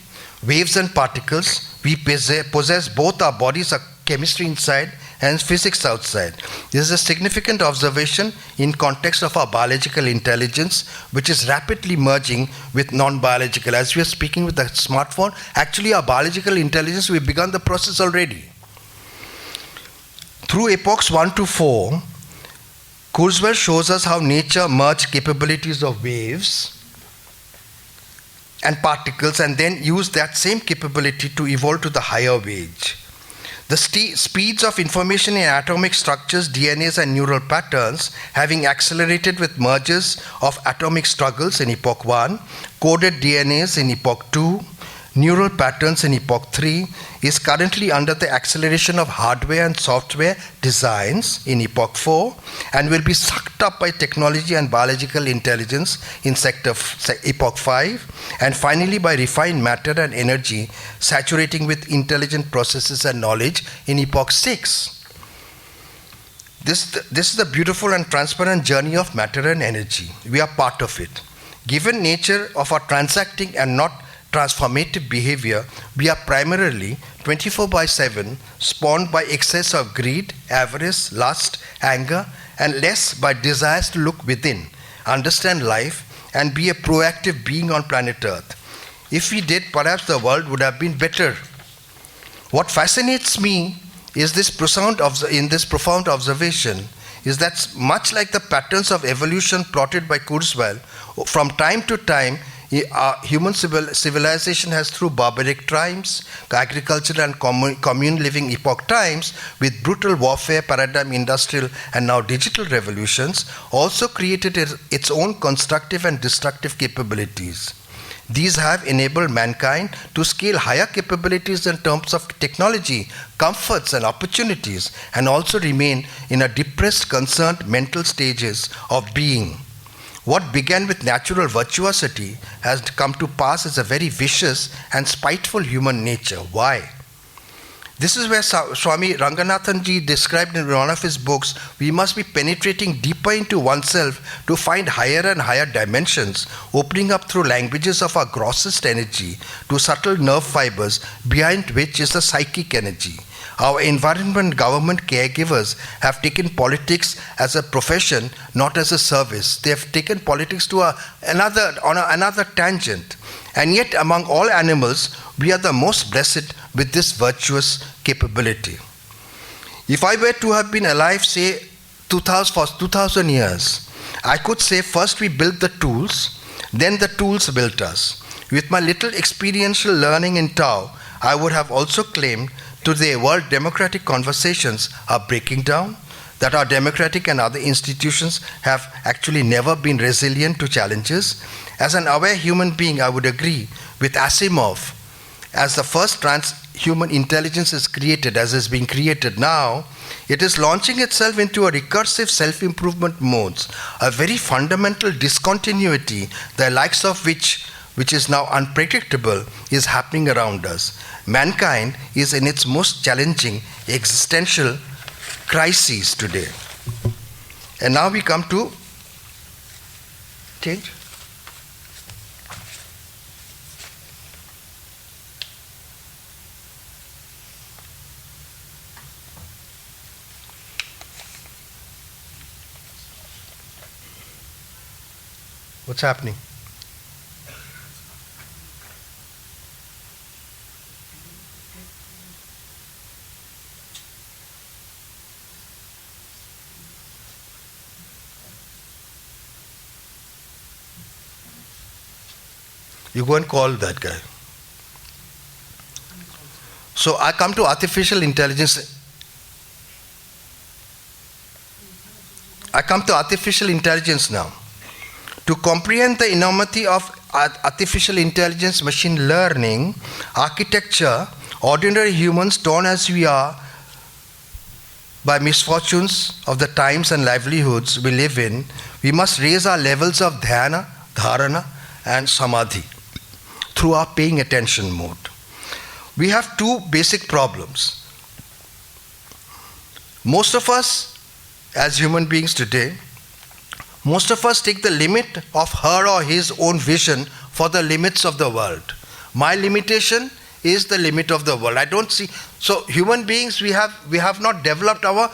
waves and particles. We possess both. Our bodies are chemistry inside and physics outside. This is a significant observation in context of our biological intelligence, which is rapidly merging with non-biological. As we are speaking with the smartphone, actually our biological intelligence, we've begun the process already. Through epochs 1 to 4, Kurzweil shows us how nature merged capabilities of waves and particles and then used that same capability to evolve to the higher wage. The speeds of information in atomic structures, DNAs and neural patterns having accelerated with mergers of atomic struggles in Epoch 1, coded DNAs in Epoch 2, neural patterns in Epoch 3 is currently under the acceleration of hardware and software designs in Epoch 4 and will be sucked up by technology and biological intelligence in Epoch 5, and finally by refined matter and energy saturating with intelligent processes and knowledge in Epoch 6. This is the beautiful and transparent journey of matter and energy. We are part of it. Given nature of our transacting and not transformative behavior, we are primarily 24/7 spawned by excess of greed, avarice, lust, anger, and less by desires to look within, understand life, and be a proactive being on planet Earth. If we did, perhaps the world would have been better. What fascinates me is this profound observation is that much like the patterns of evolution plotted by Kurzweil, from time to time, human civilization has, through barbaric tribes, agricultural and commune living epoch times, with brutal warfare, paradigm, industrial, and now digital revolutions, also created its own constructive and destructive capabilities. These have enabled mankind to scale higher capabilities in terms of technology, comforts, and opportunities, and also remain in a depressed, concerned mental stages of being. What began with natural virtuosity has come to pass as a very vicious and spiteful human nature. Why? This is where Swami Ranganathanji described in one of his books, we must be penetrating deeper into oneself to find higher and higher dimensions, opening up through languages of our grossest energy to subtle nerve fibers behind which is the psychic energy. Our environment, government, caregivers have taken politics as a profession, not as a service. They have taken politics to another tangent. And yet, among all animals, we are the most blessed with this virtuous capability. If I were to have been alive, say, for 2,000 years, I could say first we built the tools, then the tools built us. With my little experiential learning in Tao, I would have also claimed today world democratic conversations are breaking down, that our democratic and other institutions have actually never been resilient to challenges. As an aware human being, I would agree with Asimov. As the first transhuman intelligence is created, as is being created now, it is launching itself into a recursive self-improvement modes, a very fundamental discontinuity, the likes of which is now unpredictable, is happening around us. Mankind is in its most challenging existential crises today. And now we come to change. What's happening? You go and call that guy. So I come to artificial intelligence. I come to artificial intelligence now. To comprehend the enormity of artificial intelligence, machine learning, architecture, ordinary humans torn as we are by misfortunes of the times and livelihoods we live in, we must raise our levels of dhyana, dharana, and samadhi through our paying attention mode. We have two basic problems. Most of us, as human beings today, most of us take the limit of her or his own vision for the limits of the world. My limitation is the limit of the world. I don't see. So human beings, we have not developed our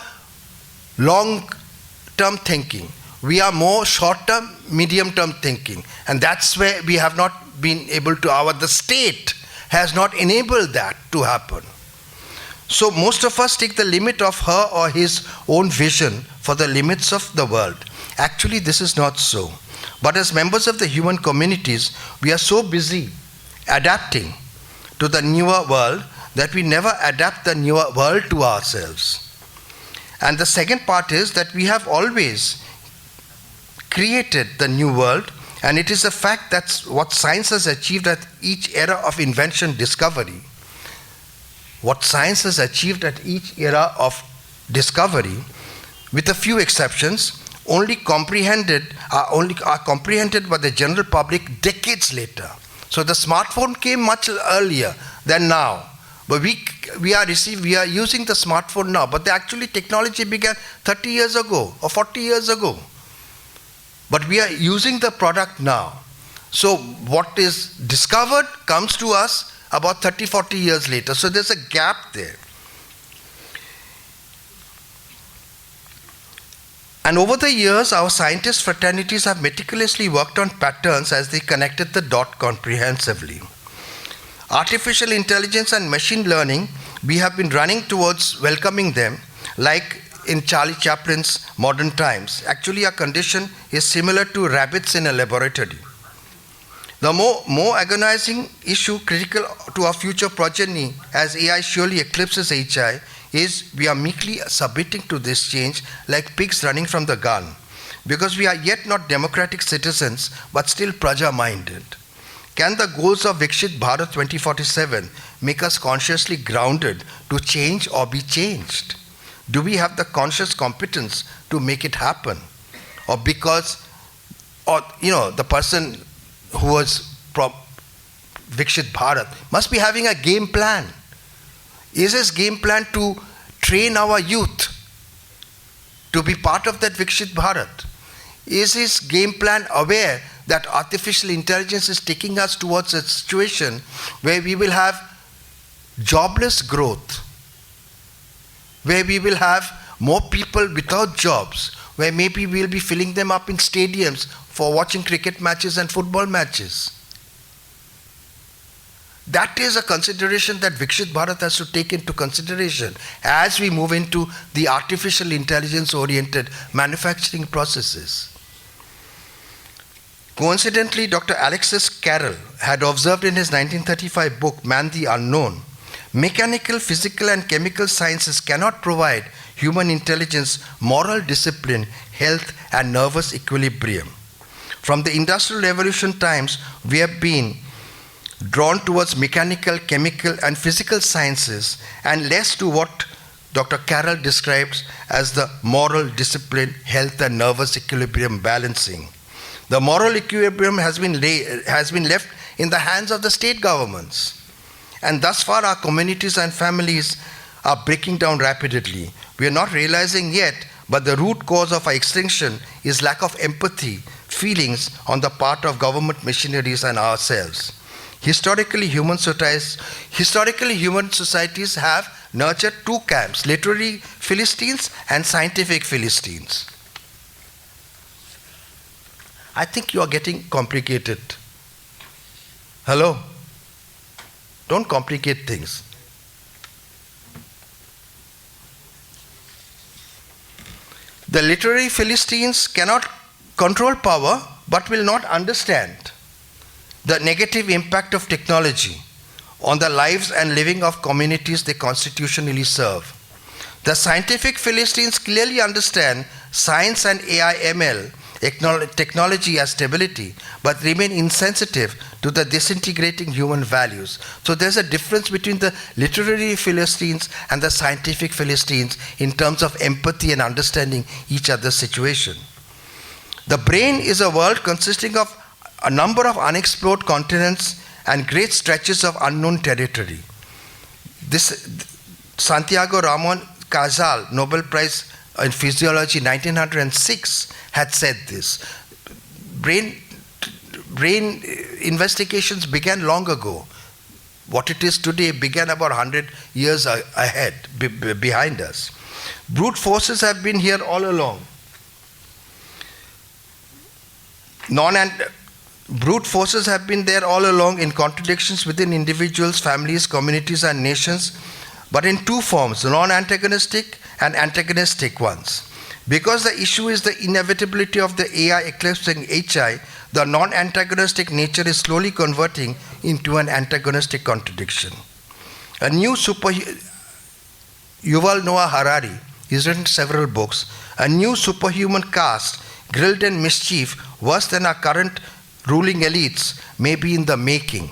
long-term thinking. We are more short-term, medium-term thinking. And that's where we have not been able to, the state has not enabled that to happen. So most of us take the limit of her or his own vision for the limits of the world. Actually, this is not so. But as members of the human communities, we are so busy adapting to the newer world that we never adapt the newer world to ourselves. And the second part is that we have always created the new world, and it is a fact that's what science has achieved at each era of invention discovery. What science has achieved at each era of discovery, with a few exceptions, are comprehended by the general public decades later. So the smartphone came much earlier than now. But we are using the smartphone now. But actually technology began 30 years ago or 40 years ago. But we are using the product now. So what is discovered comes to us about 30, 40 years later. So there's a gap there. And over the years, our scientist fraternities have meticulously worked on patterns as they connected the dot comprehensively. Artificial intelligence and machine learning, we have been running towards welcoming them, like in Charlie Chaplin's Modern Times. Actually, our condition is similar to rabbits in a laboratory. The more agonizing issue critical to our future progeny, as AI surely eclipses HI, is we are meekly submitting to this change like pigs running from the gun, because we are yet not democratic citizens but still praja-minded. Can the goals of Vikshit Bharat 2047 make us consciously grounded to change or be changed? Do we have the conscious competence to make it happen? Or the person who was Vikshit Bharat must be having a game plan. Is his game plan to train our youth to be part of that Vikshit Bharat? Is his game plan aware that artificial intelligence is taking us towards a situation where we will have jobless growth, where we will have more people without jobs, where maybe we'll be filling them up in stadiums for watching cricket matches and football matches? That is a consideration that Vikshit Bharat has to take into consideration as we move into the artificial intelligence-oriented manufacturing processes. Coincidentally, Dr. Alexis Carrel had observed in his 1935 book, Man the Unknown, mechanical, physical, and chemical sciences cannot provide human intelligence, moral discipline, health, and nervous equilibrium. From the Industrial Revolution times, we have been drawn towards mechanical, chemical, and physical sciences, and less to what Dr. Carrel describes as the moral discipline, health, and nervous equilibrium balancing. The moral equilibrium has been left in the hands of the state governments. And thus far, our communities and families are breaking down rapidly. We are not realizing yet, but the root cause of our extinction is lack of empathy, feelings on the part of government machineries and ourselves. Historically, human societies have nurtured two camps, literary Philistines and scientific Philistines. I think you are getting complicated. Hello? Don't complicate things. The literary Philistines cannot control power but will not understand. the negative impact of technology on the lives and living of communities they constitutionally serve. The scientific Philistines clearly understand science and AI ML technology as stability, but remain insensitive to the disintegrating human values. So there's a difference between the literary Philistines and the scientific Philistines in terms of empathy and understanding each other's situation. The brain is a world consisting of a number of unexplored continents and great stretches of unknown territory. This Santiago Ramon Cajal, Nobel Prize in Physiology 1906, had said this. Brain investigations began long ago. What it is today began about 100 years ahead, behind us. Brute forces have been here all along. Brute forces have been there all along in contradictions within individuals, families, communities, and nations, but in two forms, non-antagonistic and antagonistic ones. Because the issue is the inevitability of the AI eclipsing HI, the non-antagonistic nature is slowly converting into an antagonistic contradiction. Yuval Noah Harari, he's written several books, a new superhuman caste, grilled in mischief, worse than our current ruling elites, may be in the making.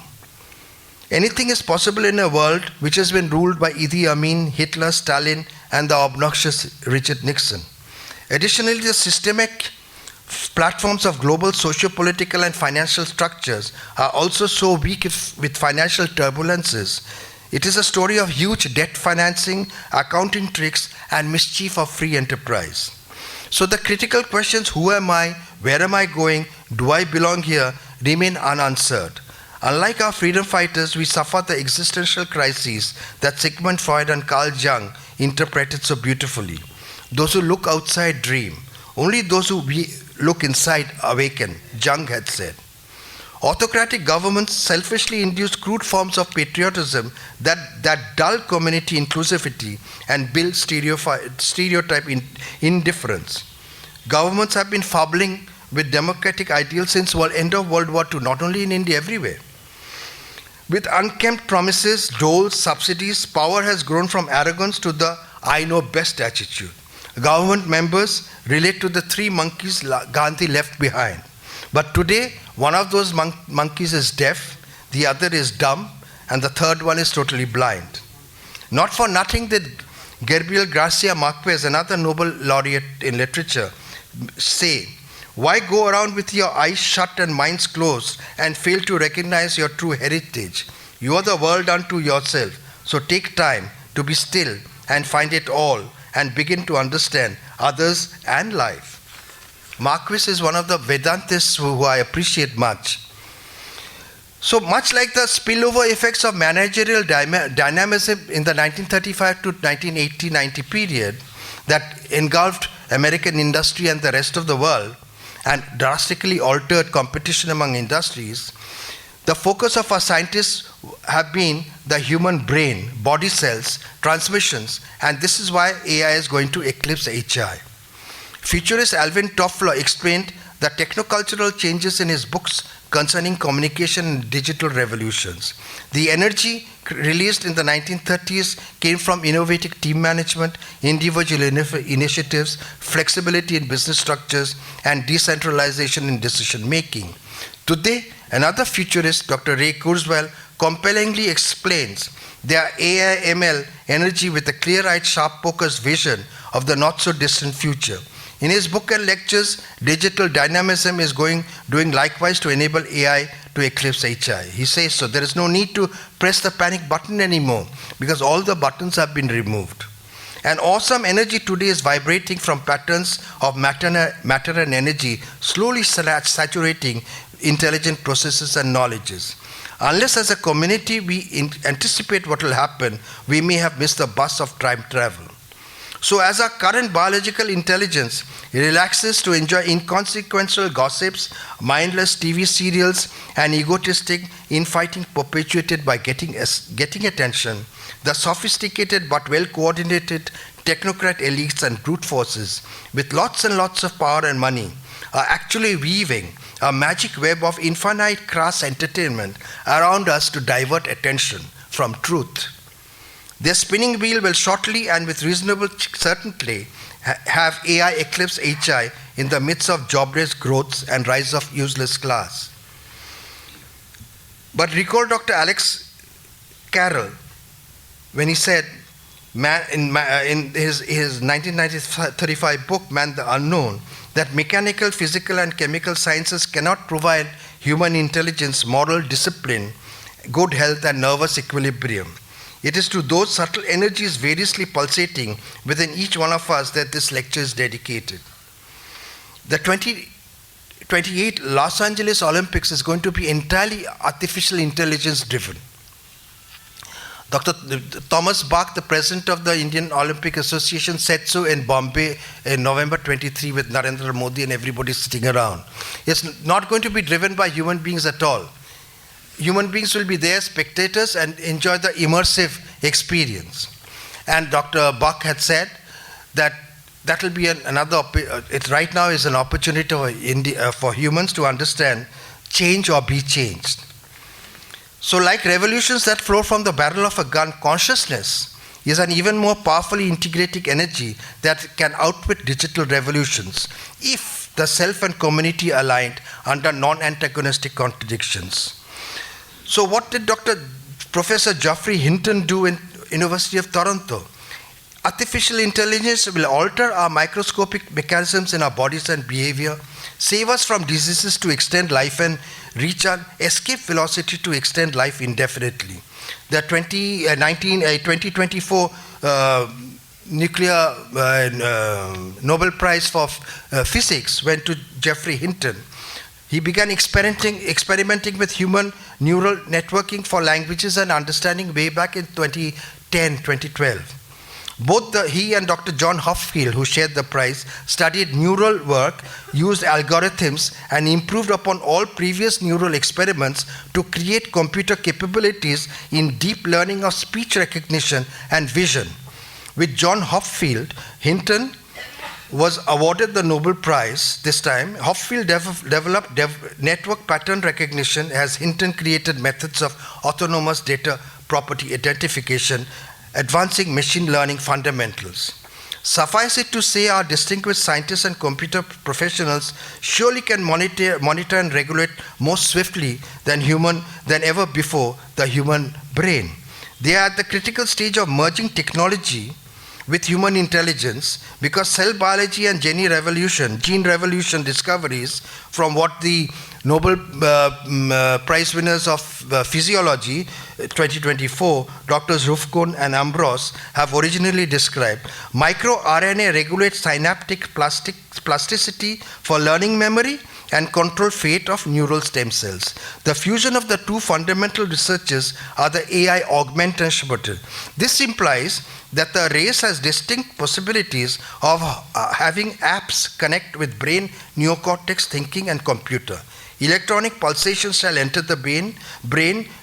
Anything is possible in a world which has been ruled by Idi Amin, Hitler, Stalin, and the obnoxious Richard Nixon. Additionally, the systemic platforms of global socio-political and financial structures are also so weak with financial turbulences. It is a story of huge debt financing, accounting tricks, and mischief of free enterprise. So the critical questions, who am I, where am I going, do I belong here, remain unanswered. Unlike our freedom fighters, we suffer the existential crises that Sigmund Freud and Carl Jung interpreted so beautifully. Those who look outside dream. Only those who look inside awaken, Jung had said. Autocratic governments selfishly induce crude forms of patriotism that dull community inclusivity and build stereotype indifference. Governments have been fumbling with democratic ideals since the end of World War II, not only in India, everywhere. With unkempt promises, doles, subsidies, power has grown from arrogance to the I know best attitude. Government members relate to the three monkeys Gandhi left behind. But today, one of those monkeys is deaf, the other is dumb, and the third one is totally blind. Not for nothing did Gabriel Garcia Marquez, another Nobel laureate in literature, say, why go around with your eyes shut and minds closed and fail to recognize your true heritage? You are the world unto yourself. So take time to be still and find it all and begin to understand others and life. Marquez is one of the Vedantists who I appreciate much. So much like the spillover effects of managerial dynamism in the 1935 to 1980-90 period that engulfed American industry and the rest of the world, and drastically altered competition among industries, the focus of our scientists have been the human brain, body cells, transmissions, and this is why AI is going to eclipse HI. Futurist Alvin Toffler explained the technocultural changes in his books concerning communication and digital revolutions. The energy released in the 1930s came from innovative team management, individual initiatives, flexibility in business structures, and decentralization in decision making. Today, another futurist, Dr. Ray Kurzweil, compellingly explains their AI/ML energy with a clear-eyed, sharp-focused vision of the not-so-distant future. In his book and lectures, digital dynamism is doing likewise to enable AI to eclipse HI. He says so. There is no need to press the panic button anymore because all the buttons have been removed. An awesome energy today is vibrating from patterns of matter and energy, slowly saturating intelligent processes and knowledges. Unless as a community we anticipate what will happen, we may have missed the bus of time travel. So as our current biological intelligence relaxes to enjoy inconsequential gossips, mindless TV serials, and egotistic infighting perpetuated by getting attention, the sophisticated but well-coordinated technocrat elites and brute forces with lots and lots of power and money are actually weaving a magic web of infinite crass entertainment around us to divert attention from truth. Their spinning wheel will shortly and with reasonable certainty have AI eclipse HI in the midst of jobless growths and rise of useless class. But recall Dr. Alex Carroll when he said in his 1935 book, Man the Unknown, that mechanical, physical, and chemical sciences cannot provide human intelligence, moral discipline, good health, and nervous equilibrium. It is to those subtle energies variously pulsating within each one of us that this lecture is dedicated. The 2028 Los Angeles Olympics is going to be entirely artificial intelligence driven. Dr. Thomas Bach, the president of the Indian Olympic Association, said so in Bombay in November 23 with Narendra Modi and everybody sitting around. It's not going to be driven by human beings at all. Human beings will be there, spectators, and enjoy the immersive experience. And Dr. Bach had said that that will be another, it right now is an opportunity for humans to understand change or be changed. So like revolutions that flow from the barrel of a gun, consciousness is an even more powerfully integrating energy that can outwit digital revolutions if the self and community aligned under non-antagonistic contradictions. So what did Professor Geoffrey Hinton do in University of Toronto? Artificial intelligence will alter our microscopic mechanisms in our bodies and behavior, save us from diseases to extend life and reach our escape velocity to extend life indefinitely. The 2024 nuclear Nobel Prize for Physics went to Geoffrey Hinton. He began experimenting with human neural networking for languages and understanding way back in 2012. Both he and Dr. John Hopfield, who shared the prize, studied neural work, used algorithms, and improved upon all previous neural experiments to create computer capabilities in deep learning of speech recognition and vision. With John Hopfield, Hinton was awarded the Nobel Prize this time. Hopfield developed network pattern recognition as Hinton created methods of autonomous data property identification, advancing machine learning fundamentals. Suffice it to say, our distinguished scientists and computer professionals surely can monitor and regulate more swiftly than ever before the human brain. They are at the critical stage of merging technology with human intelligence, because cell biology and gene revolution discoveries from what the Nobel Prize winners of physiology 2024, Drs. Rufkon and Ambrose, have originally described. MicroRNA regulates synaptic plasticity for learning memory and control fate of neural stem cells. The fusion of the two fundamental researches are the AI augmentation. This implies that the race has distinct possibilities of having apps connect with brain, neocortex, thinking, and computer. Electronic pulsations shall enter the brain,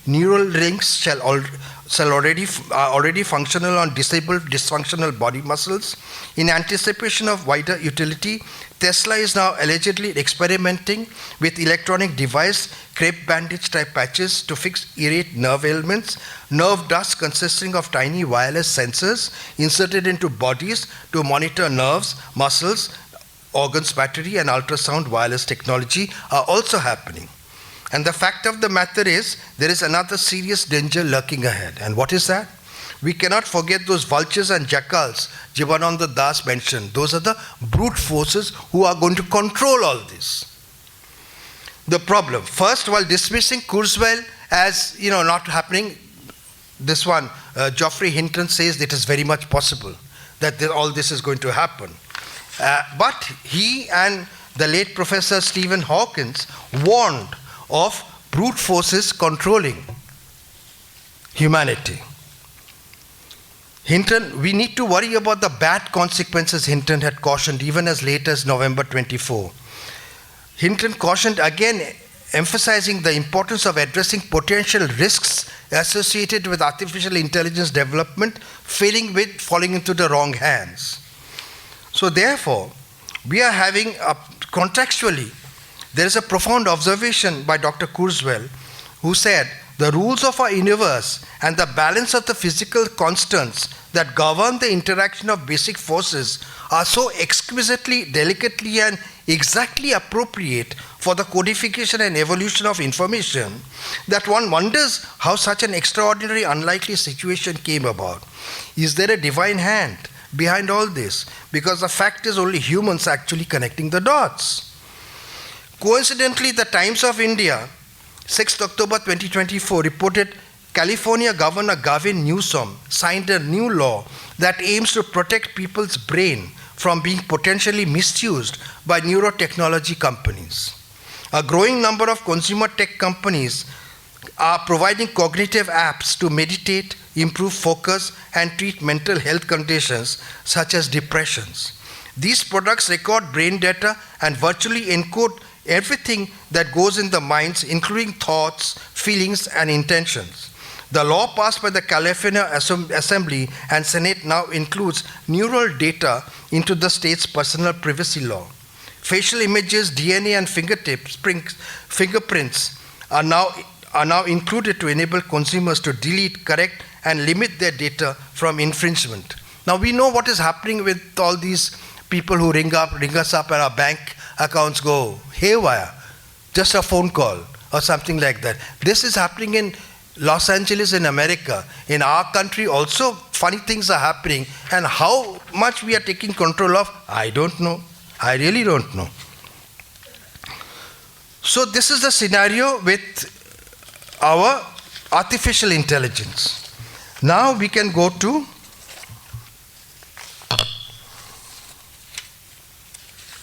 neural links are already functional on disabled, dysfunctional body muscles. In anticipation of wider utility, Tesla is now allegedly experimenting with electronic device, crepe bandage type patches to fix irate nerve ailments, nerve dust consisting of tiny wireless sensors inserted into bodies to monitor nerves, muscles, organs, battery, and ultrasound wireless technology are also happening. And the fact of the matter is, there is another serious danger lurking ahead. And what is that? We cannot forget those vultures and jackals Jivananda Das mentioned. Those are the brute forces who are going to control all this. The problem, first, while dismissing Kurzweil as not happening, this one, Geoffrey Hinton says it is very much possible that all this is going to happen. But he and the late Professor Stephen Hawkins warned of brute forces controlling humanity. Hinton, we need to worry about the bad consequences, Hinton had cautioned even as late as November 24. Hinton cautioned again, emphasizing the importance of addressing potential risks associated with artificial intelligence development, falling into the wrong hands. So therefore, we are having contextually, There is a profound observation by Dr. Kurzweil, who said, the rules of our universe and the balance of the physical constants that govern the interaction of basic forces are so exquisitely, delicately, and exactly appropriate for the codification and evolution of information that one wonders how such an extraordinary, unlikely situation came about. Is there a divine hand behind all this? Because the fact is only humans actually connecting the dots. Coincidentally, the Times of India, 6th October 2024, reported California Governor Gavin Newsom signed a new law that aims to protect people's brain from being potentially misused by neurotechnology companies. A growing number of consumer tech companies are providing cognitive apps to meditate, improve focus, and treat mental health conditions such as depressions. These products record brain data and virtually encode everything that goes in the minds, including thoughts, feelings, and intentions. The law passed by the California Assembly and Senate now includes neural data into the state's personal privacy law. Facial images, DNA, and fingerprints are now included to enable consumers to delete, correct, and limit their data from infringement. Now we know what is happening with all these people who ring us up and our bank accounts go haywire. Just a phone call or something like that. This is happening in Los Angeles in America. In our country also funny things are happening, and how much we are taking control of, I don't know. I really don't know. So this is the scenario with our artificial intelligence. Now we can go to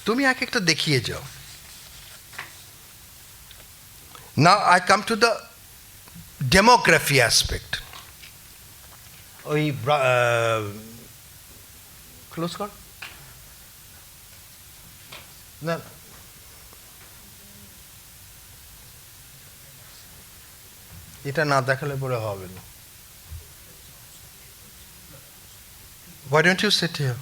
তুমি এক একটা দেখিয়ে যাও. Now I come to the demography aspect. ওই close কর না, এটা না দেখালে পরে হবে না. Why don't you sit here?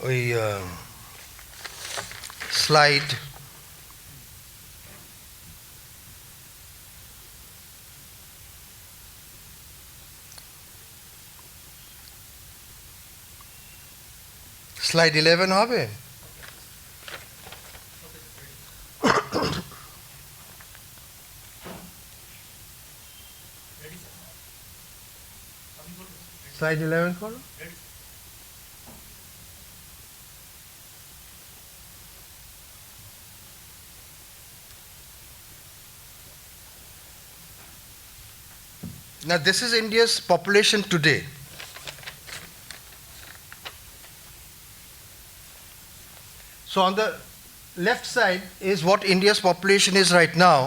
ওই স্লাইড স্লাইড 11 হবে. স্লাইড 11 করো. Now this is India's population today. So on the left side is what India's population is right now.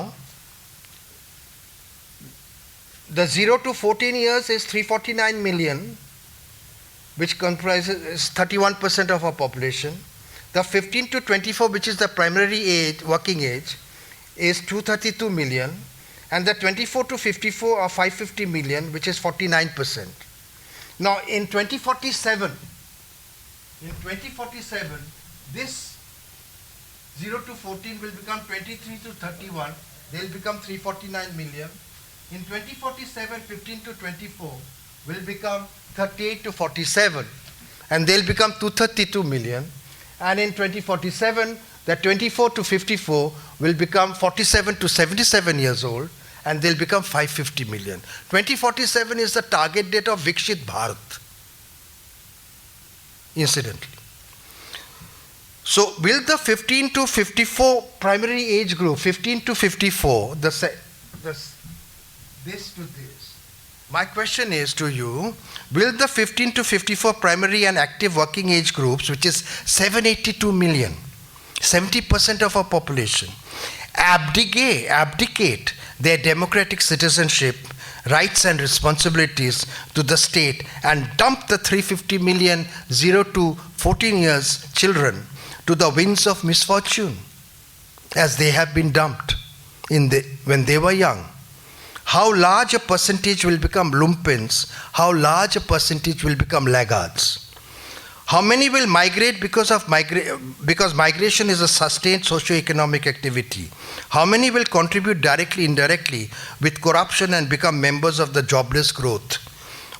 The 0 to 14 years is 349 million, which comprises 31% of our population. The 15 to 24, which is the primary age, working age, is 232 million. And the 24 to 54 are 550 million, which is 49%. Now in 2047, this 0 to 14 will become 23 to 31, they'll become 349 million. In 2047, 15 to 24 will become 38 to 47, and they'll become 232 million. And in 2047, the 24 to 54 will become 47 to 77 years old, and they'll become 550 million. 2047 is the target date of Vikshit Bharat, incidentally. So will the 15 to 54 primary age group, 15 to 54, this to this. My question is to you, will the 15 to 54 primary and active working age groups, which is 782 million, 70% of our population, abdicate their democratic citizenship, rights and responsibilities to the state and dump the 350 million 0 to 14 years children to the winds of misfortune? as they have been dumped when they were young? How large a percentage will become lumpens? How large a percentage will become laggards? How many will migrate because migration is a sustained socio-economic activity? How many will contribute directly, indirectly with corruption and become members of the jobless growth?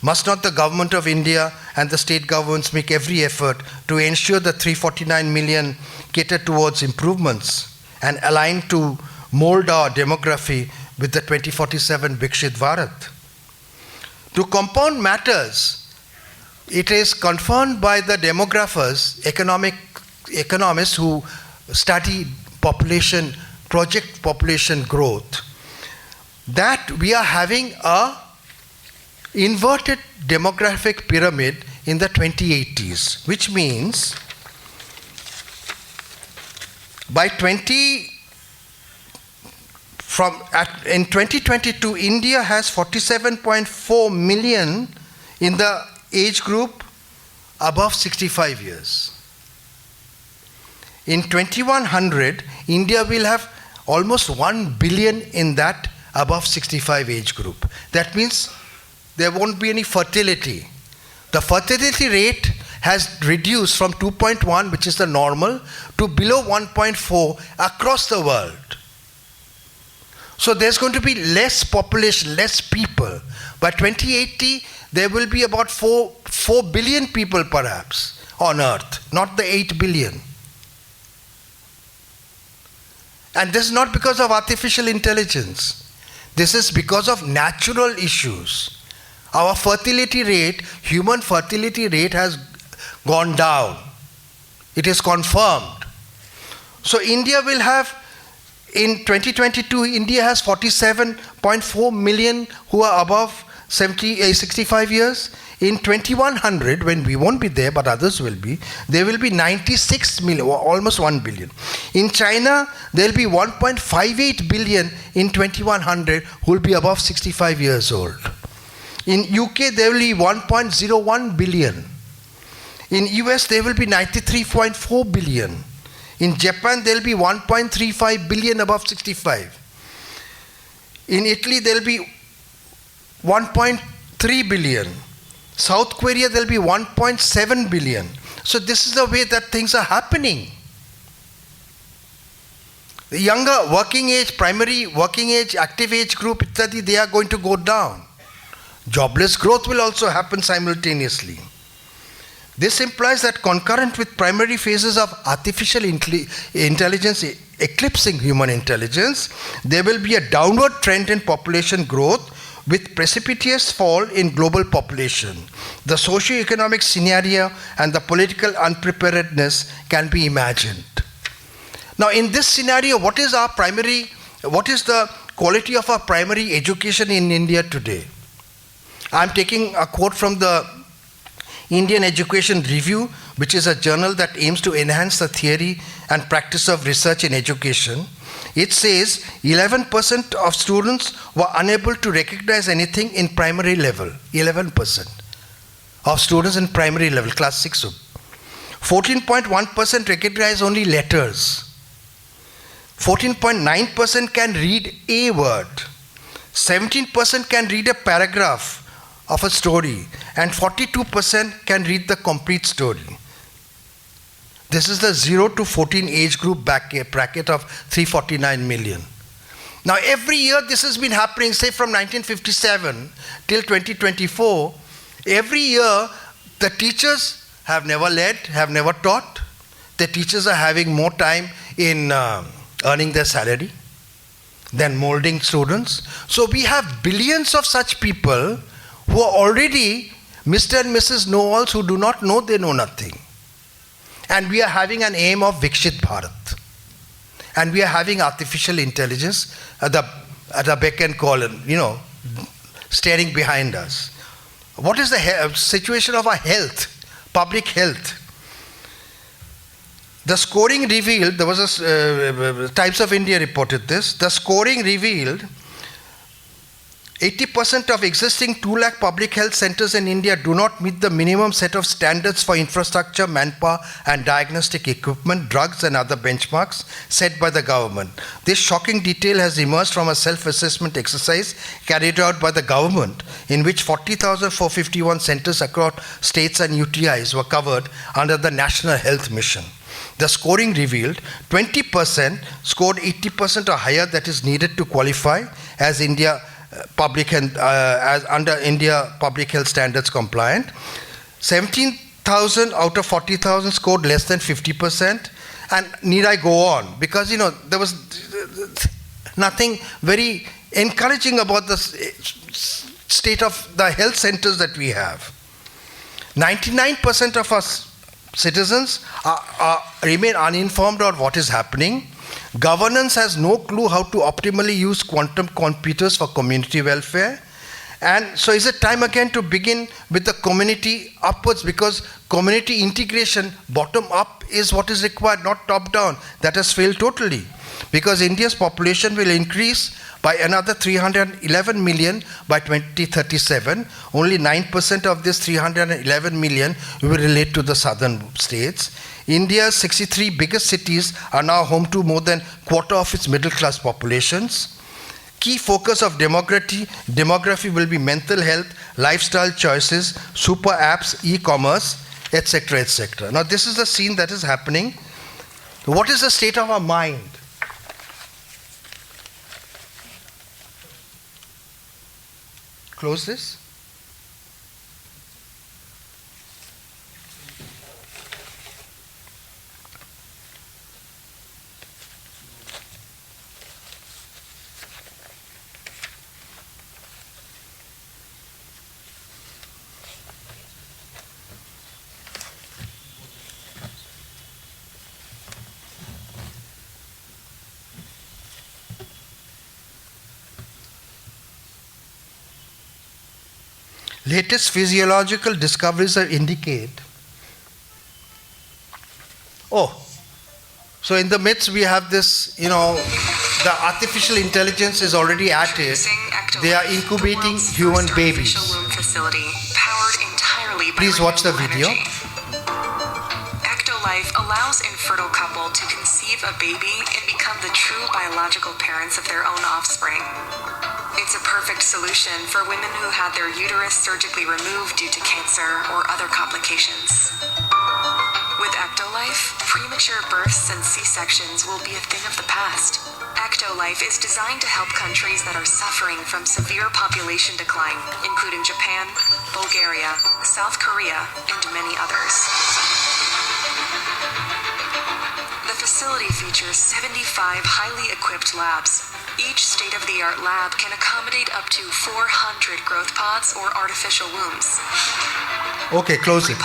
Must not the government of India and the state governments make every effort to ensure the 349 million cater towards improvements and align to mold our demography with the 2047 Vikshit Bharat? To compound matters, it is confirmed by the demographers, economists who study project population growth, that we are having a inverted demographic pyramid in the 2080s, which means by in 2022, India has 47.4 million in the age group above 65 years. In 2100, India will have almost 1 billion in that above 65 age group. That means there won't be any fertility. The fertility rate has reduced from 2.1, which is the normal, to below 1.4 across the world. So there's going to be less population, less people. By 2080, there will be about 4 billion people perhaps on earth, not the 8 billion. And this is not because of artificial intelligence. This is because of natural issues. Our fertility rate, human fertility rate has gone down. It is confirmed. So India will have, in 2022, India has 47.4 million who are above 65 years. In 2100, when we won't be there, but others will be, there will be 96 million, almost 1 billion. In China, there will be 1.58 billion in 2100 who will be above 65 years old. In UK, there will be 1.01 billion. In US, there will be 93.4 billion. In Japan, there will be 1.35 billion above 65. In Italy, there will be 1.3 billion. South Korea, there will be 1.7 billion. So this is the way that things are happening. The younger working age, primary working age, active age group, they are going to go down. Jobless growth will also happen simultaneously. This implies that concurrent with primary phases of artificial intelligence eclipsing human intelligence, there will be a downward trend in population growth with precipitous fall in global population. The socio-economic scenario and the political unpreparedness can be imagined. Now, in this scenario, what is the quality of our primary education in India today? I'm taking a quote from the Indian Education Review, which is a journal that aims to enhance the theory and practice of research in education. It says 11% of students were unable to recognize anything in primary level. 11% of students in primary level, class 6. 14.1% recognize only letters. 14.9% can read a word. 17% can read a paragraph of a story, and 42% can read the complete story. This is the 0 to 14 age group bracket of 349 million. Now every year this has been happening, say from 1957 till 2024. Every year the teachers have never led, have never taught. The teachers are having more time in earning their salary than molding students. So we have billions of such people who are already Mr. and Mrs. Know-alls who do not know, they know nothing. And we are having an aim of Vikshit Bharat. And we are having artificial intelligence at the beck and call, and, staring behind us. What is the situation of our health, public health? The scoring revealed, there was Times of India reported this, the scoring revealed 80% of existing 2 lakh public health centers in India do not meet the minimum set of standards for infrastructure, manpower, and diagnostic equipment, drugs, and other benchmarks set by the government. This shocking detail has emerged from a self-assessment exercise carried out by the government, in which 40,451 centers across states and UTIs were covered under the National Health Mission. The scoring revealed 20% scored 80% or higher that is needed to qualify as India public health, as under India public health standards compliant. 17,000 out of 40,000 scored less than 50%. And need I go on? Because there was nothing very encouraging about the state of the health centers that we have. 99% of us citizens remain uninformed on what is happening. Governance has no clue how to optimally use quantum computers for community welfare. And so is it time again to begin with the community upwards, because community integration bottom up is what is required, not top down. That has failed totally, because India's population will increase by another 311 million by 2037. Only 9% of this 311 million will relate to the southern states. India's 63 biggest cities are now home to more than quarter of its middle class populations. Key focus of demography will be mental health, lifestyle choices, super apps, e-commerce, etc., etc. Now this is the scene that is happening. What is the state of our mind? Close this. Latest physiological discoveries indicate. So in the midst we have this, the artificial intelligence is already at it. They are incubating human babies. Please watch the video. Ectolife allows infertile couple to conceive a baby and become the true biological parents of their own offspring. It's a perfect solution for women who had their uterus surgically removed due to cancer or other complications. With Ectolife, premature births and C-sections will be a thing of the past. Ectolife is designed to help countries that are suffering from severe population decline, including Japan, Bulgaria, South Korea, and many others. The facility features 75 highly equipped labs. Each state-of-the-art lab can accommodate up to 400 growth pods or artificial wombs. Okay, close it.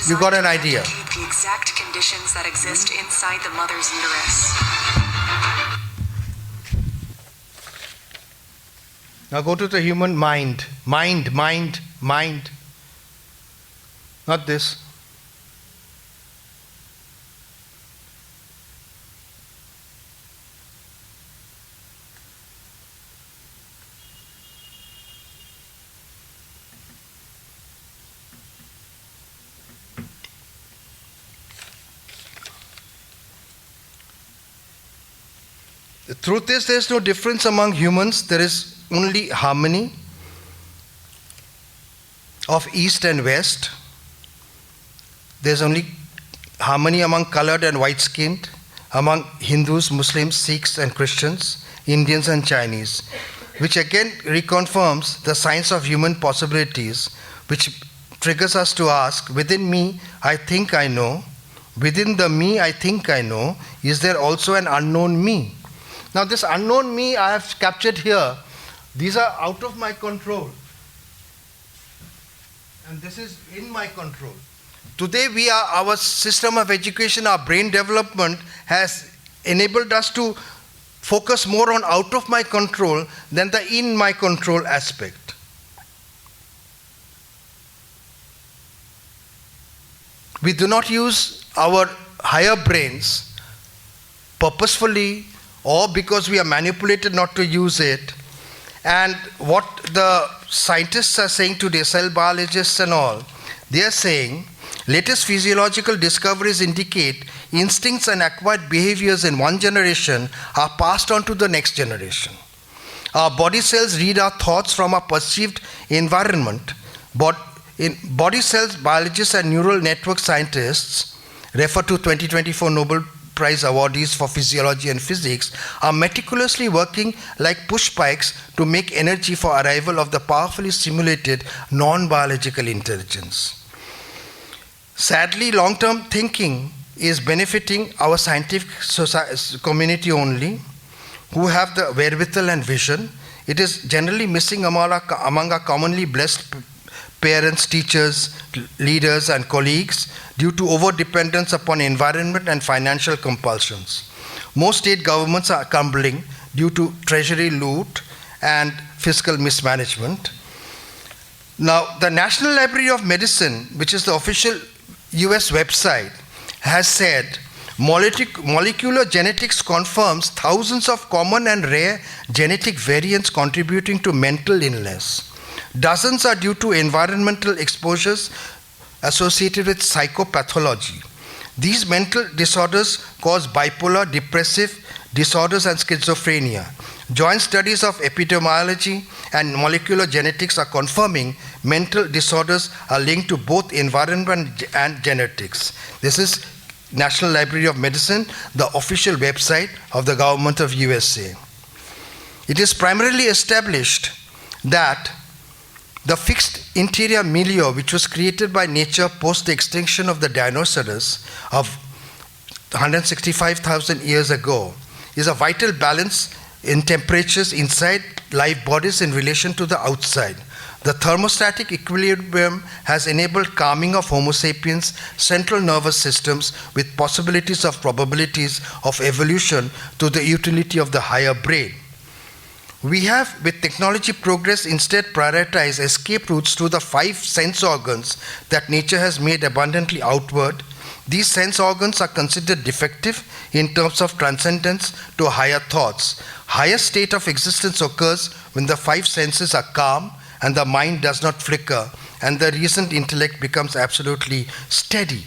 You got an idea. The exact conditions that exist inside the mother's uterus. Now go to the human mind. Mind. Not this. The truth is, there is no difference among humans. There is only harmony of East and West. There is only harmony among colored and white-skinned, among Hindus, Muslims, Sikhs and Christians, Indians and Chinese, which again reconfirms the science of human possibilities, which triggers us to ask, within me, I think I know, within the me, I think I know, is there also an unknown me? Now this unknown me I have captured here. These are out of my control. And this is in my control. Today our system of education, our brain development has enabled us to focus more on out of my control than the in my control aspect. We do not use our higher brains purposefully or because we are manipulated not to use it. And what the scientists are saying today, cell biologists and all, they are saying latest physiological discoveries indicate instincts and acquired behaviors in one generation are passed on to the next generation. Our body cells read our thoughts from our perceived environment. In body cells, biologists and neural network scientists, refer to 2024 Nobel Prize awardees for physiology and physics, are meticulously working like push spikes to make energy for arrival of the powerfully simulated non-biological intelligence. Sadly, long-term thinking is benefiting our scientific community only, who have the wherewithal and vision. It is generally missing among our commonly blessed parents, teachers, leaders, and colleagues due to over-dependence upon environment and financial compulsions. Most state governments are crumbling due to treasury loot and fiscal mismanagement. Now, the National Library of Medicine, which is the official US website, has said molecular genetics confirms thousands of common and rare genetic variants contributing to mental illness. Dozens are due to environmental exposures associated with psychopathology. These mental disorders cause bipolar, depressive disorders, and schizophrenia. Joint studies of epidemiology and molecular genetics are confirming mental disorders are linked to both environment and genetics. This is National Library of Medicine, the official website of the government of USA. It is primarily established that the fixed interior milieu, which was created by nature post the extinction of the dinosaurs of 165,000 years ago, is a vital balance in temperatures inside live bodies in relation to the outside. The thermostatic equilibrium has enabled calming of Homo sapiens' central nervous systems with possibilities of probabilities of evolution to the utility of the higher brain. We have, with technology progress, instead prioritized escape routes to the 5 sense organs that nature has made abundantly outward. These sense organs are considered defective in terms of transcendence to higher thoughts. Higher state of existence occurs when the 5 senses are calm and the mind does not flicker and the reasoned intellect becomes absolutely steady.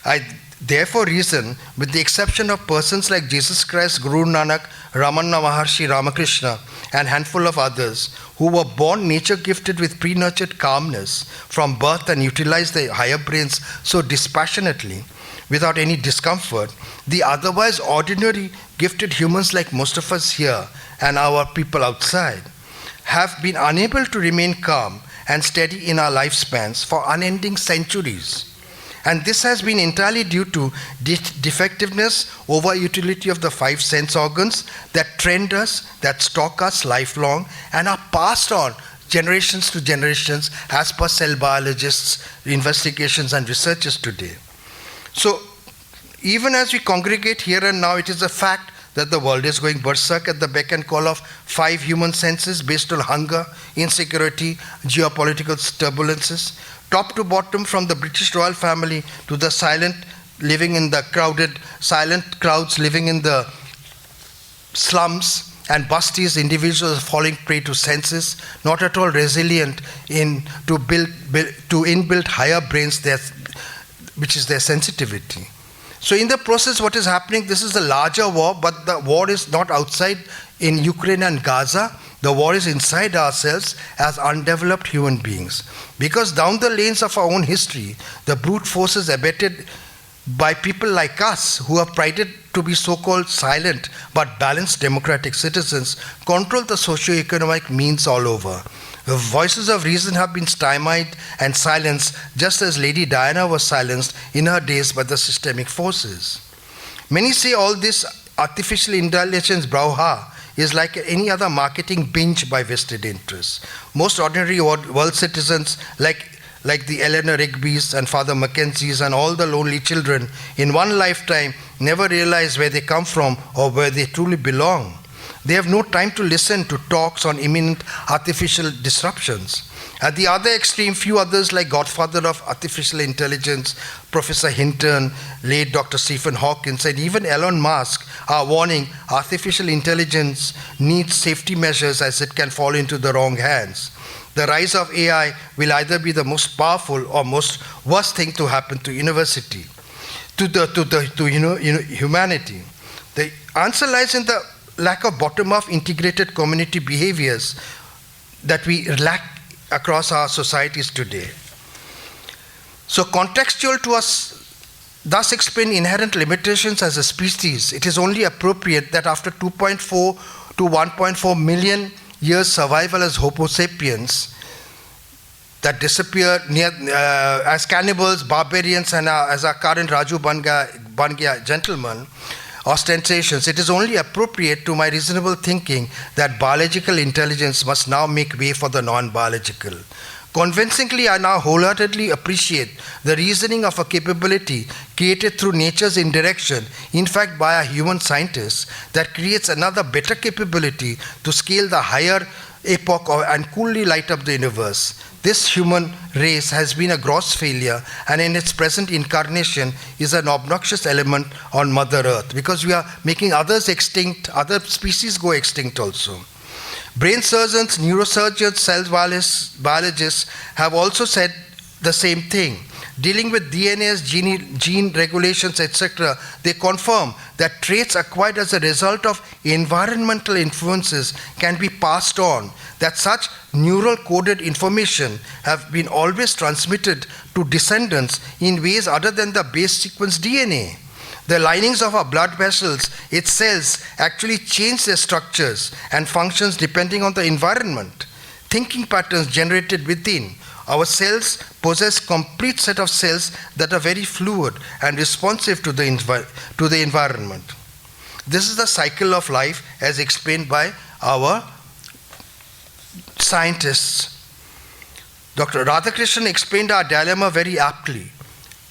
I therefore reason, with the exception of persons like Jesus Christ, Guru Nanak, Ramana Maharshi Ramakrishna, and handful of others who were born nature gifted with pre-nurtured calmness from birth and utilized their higher brains so dispassionately without any discomfort, the otherwise ordinary gifted humans like most of us here and our people outside have been unable to remain calm and steady in our lifespans for unending centuries. And this has been entirely due to defectiveness, over-utility of the 5 sense organs that trend us, that stalk us lifelong, and are passed on generations to generations as per cell biologists' investigations and researches today. So, even as we congregate here and now, it is a fact that the world is going berserk at the beck and call of 5 human senses based on hunger, insecurity, geopolitical turbulences. Top to bottom, from the British royal family to the silent crowds living in the slums and busties, individuals falling prey to senses, not at all resilient to inbuilt higher brains, which is their sensitivity. So in the process, what is happening, this is a larger war, but the war is not outside in Ukraine and Gaza. The war is inside ourselves as undeveloped human beings. Because down the lanes of our own history, the brute forces abetted by people like us who are prided to be so-called silent but balanced democratic citizens control the socio-economic means all over. The voices of reason have been stymied and silenced, just as Lady Diana was silenced in her days by the systemic forces. Many say all this artificial intelligence brouhaha is like any other marketing binge by vested interests. Most ordinary world citizens, like the Eleanor Rigby's and Father Mackenzie's and all the lonely children, in one lifetime never realize where they come from or where they truly belong. They have no time to listen to talks on imminent artificial disruptions. At the other extreme, few others like godfather of artificial intelligence, Professor Hinton, late Dr. Stephen Hawking, and even Elon Musk are warning artificial intelligence needs safety measures as it can fall into the wrong hands. The rise of AI will either be the most powerful or most worst thing to happen to humanity. The answer lies in the lack of bottom-up integrated community behaviors that we lack across our societies today. So contextual to us thus explain inherent limitations as a species. It is only appropriate that after 2.4 to 1.4 million years survival as Homo sapiens, that disappeared as cannibals, barbarians, and as our current Raju Bangya gentleman, ostentations, it is only appropriate to my reasonable thinking that biological intelligence must now make way for the non-biological. Convincingly, I now wholeheartedly appreciate the reasoning of a capability created through nature's indirection, in fact by a human scientist, that creates another better capability to scale the higher epoch and coolly light up the universe. This human race has been a gross failure, and in its present incarnation is an obnoxious element on Mother Earth, because we are making others extinct, other species go extinct also. Brain surgeons, neurosurgeons, cell biologists have also said the same thing. Dealing with DNA's gene regulations, etc., they confirm that traits acquired as a result of environmental influences can be passed on, that such neural coded information have been always transmitted to descendants in ways other than the base sequence DNA. The linings of our blood vessels, its cells, actually change their structures and functions depending on the environment. Thinking patterns generated within our cells possess complete set of cells that are very fluid and responsive to the environment. This is the cycle of life as explained by our scientists. Dr. Radhakrishnan explained our dilemma very aptly.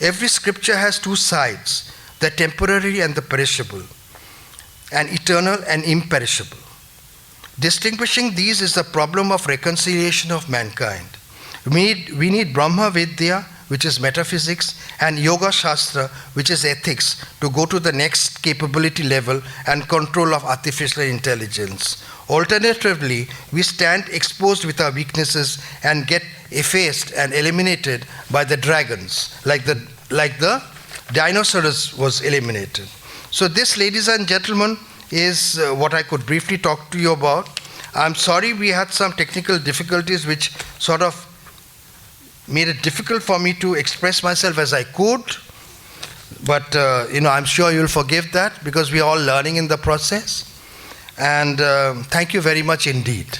Every scripture has two sides, the temporary and the perishable, and eternal and imperishable. Distinguishing these is the problem of reconciliation of mankind. We need Brahma Vidya, which is metaphysics, and Yoga Shastra, which is ethics, to go to the next capability level and control of artificial intelligence. Alternatively, we stand exposed with our weaknesses and get effaced and eliminated by the dragons, like the dinosaurs was eliminated. So this, ladies and gentlemen, is what I could briefly talk to you about. I'm sorry we had some technical difficulties which sort of made it difficult for me to express myself as I could, but I'm sure you'll forgive that because we are all learning in the process. And thank you very much indeed.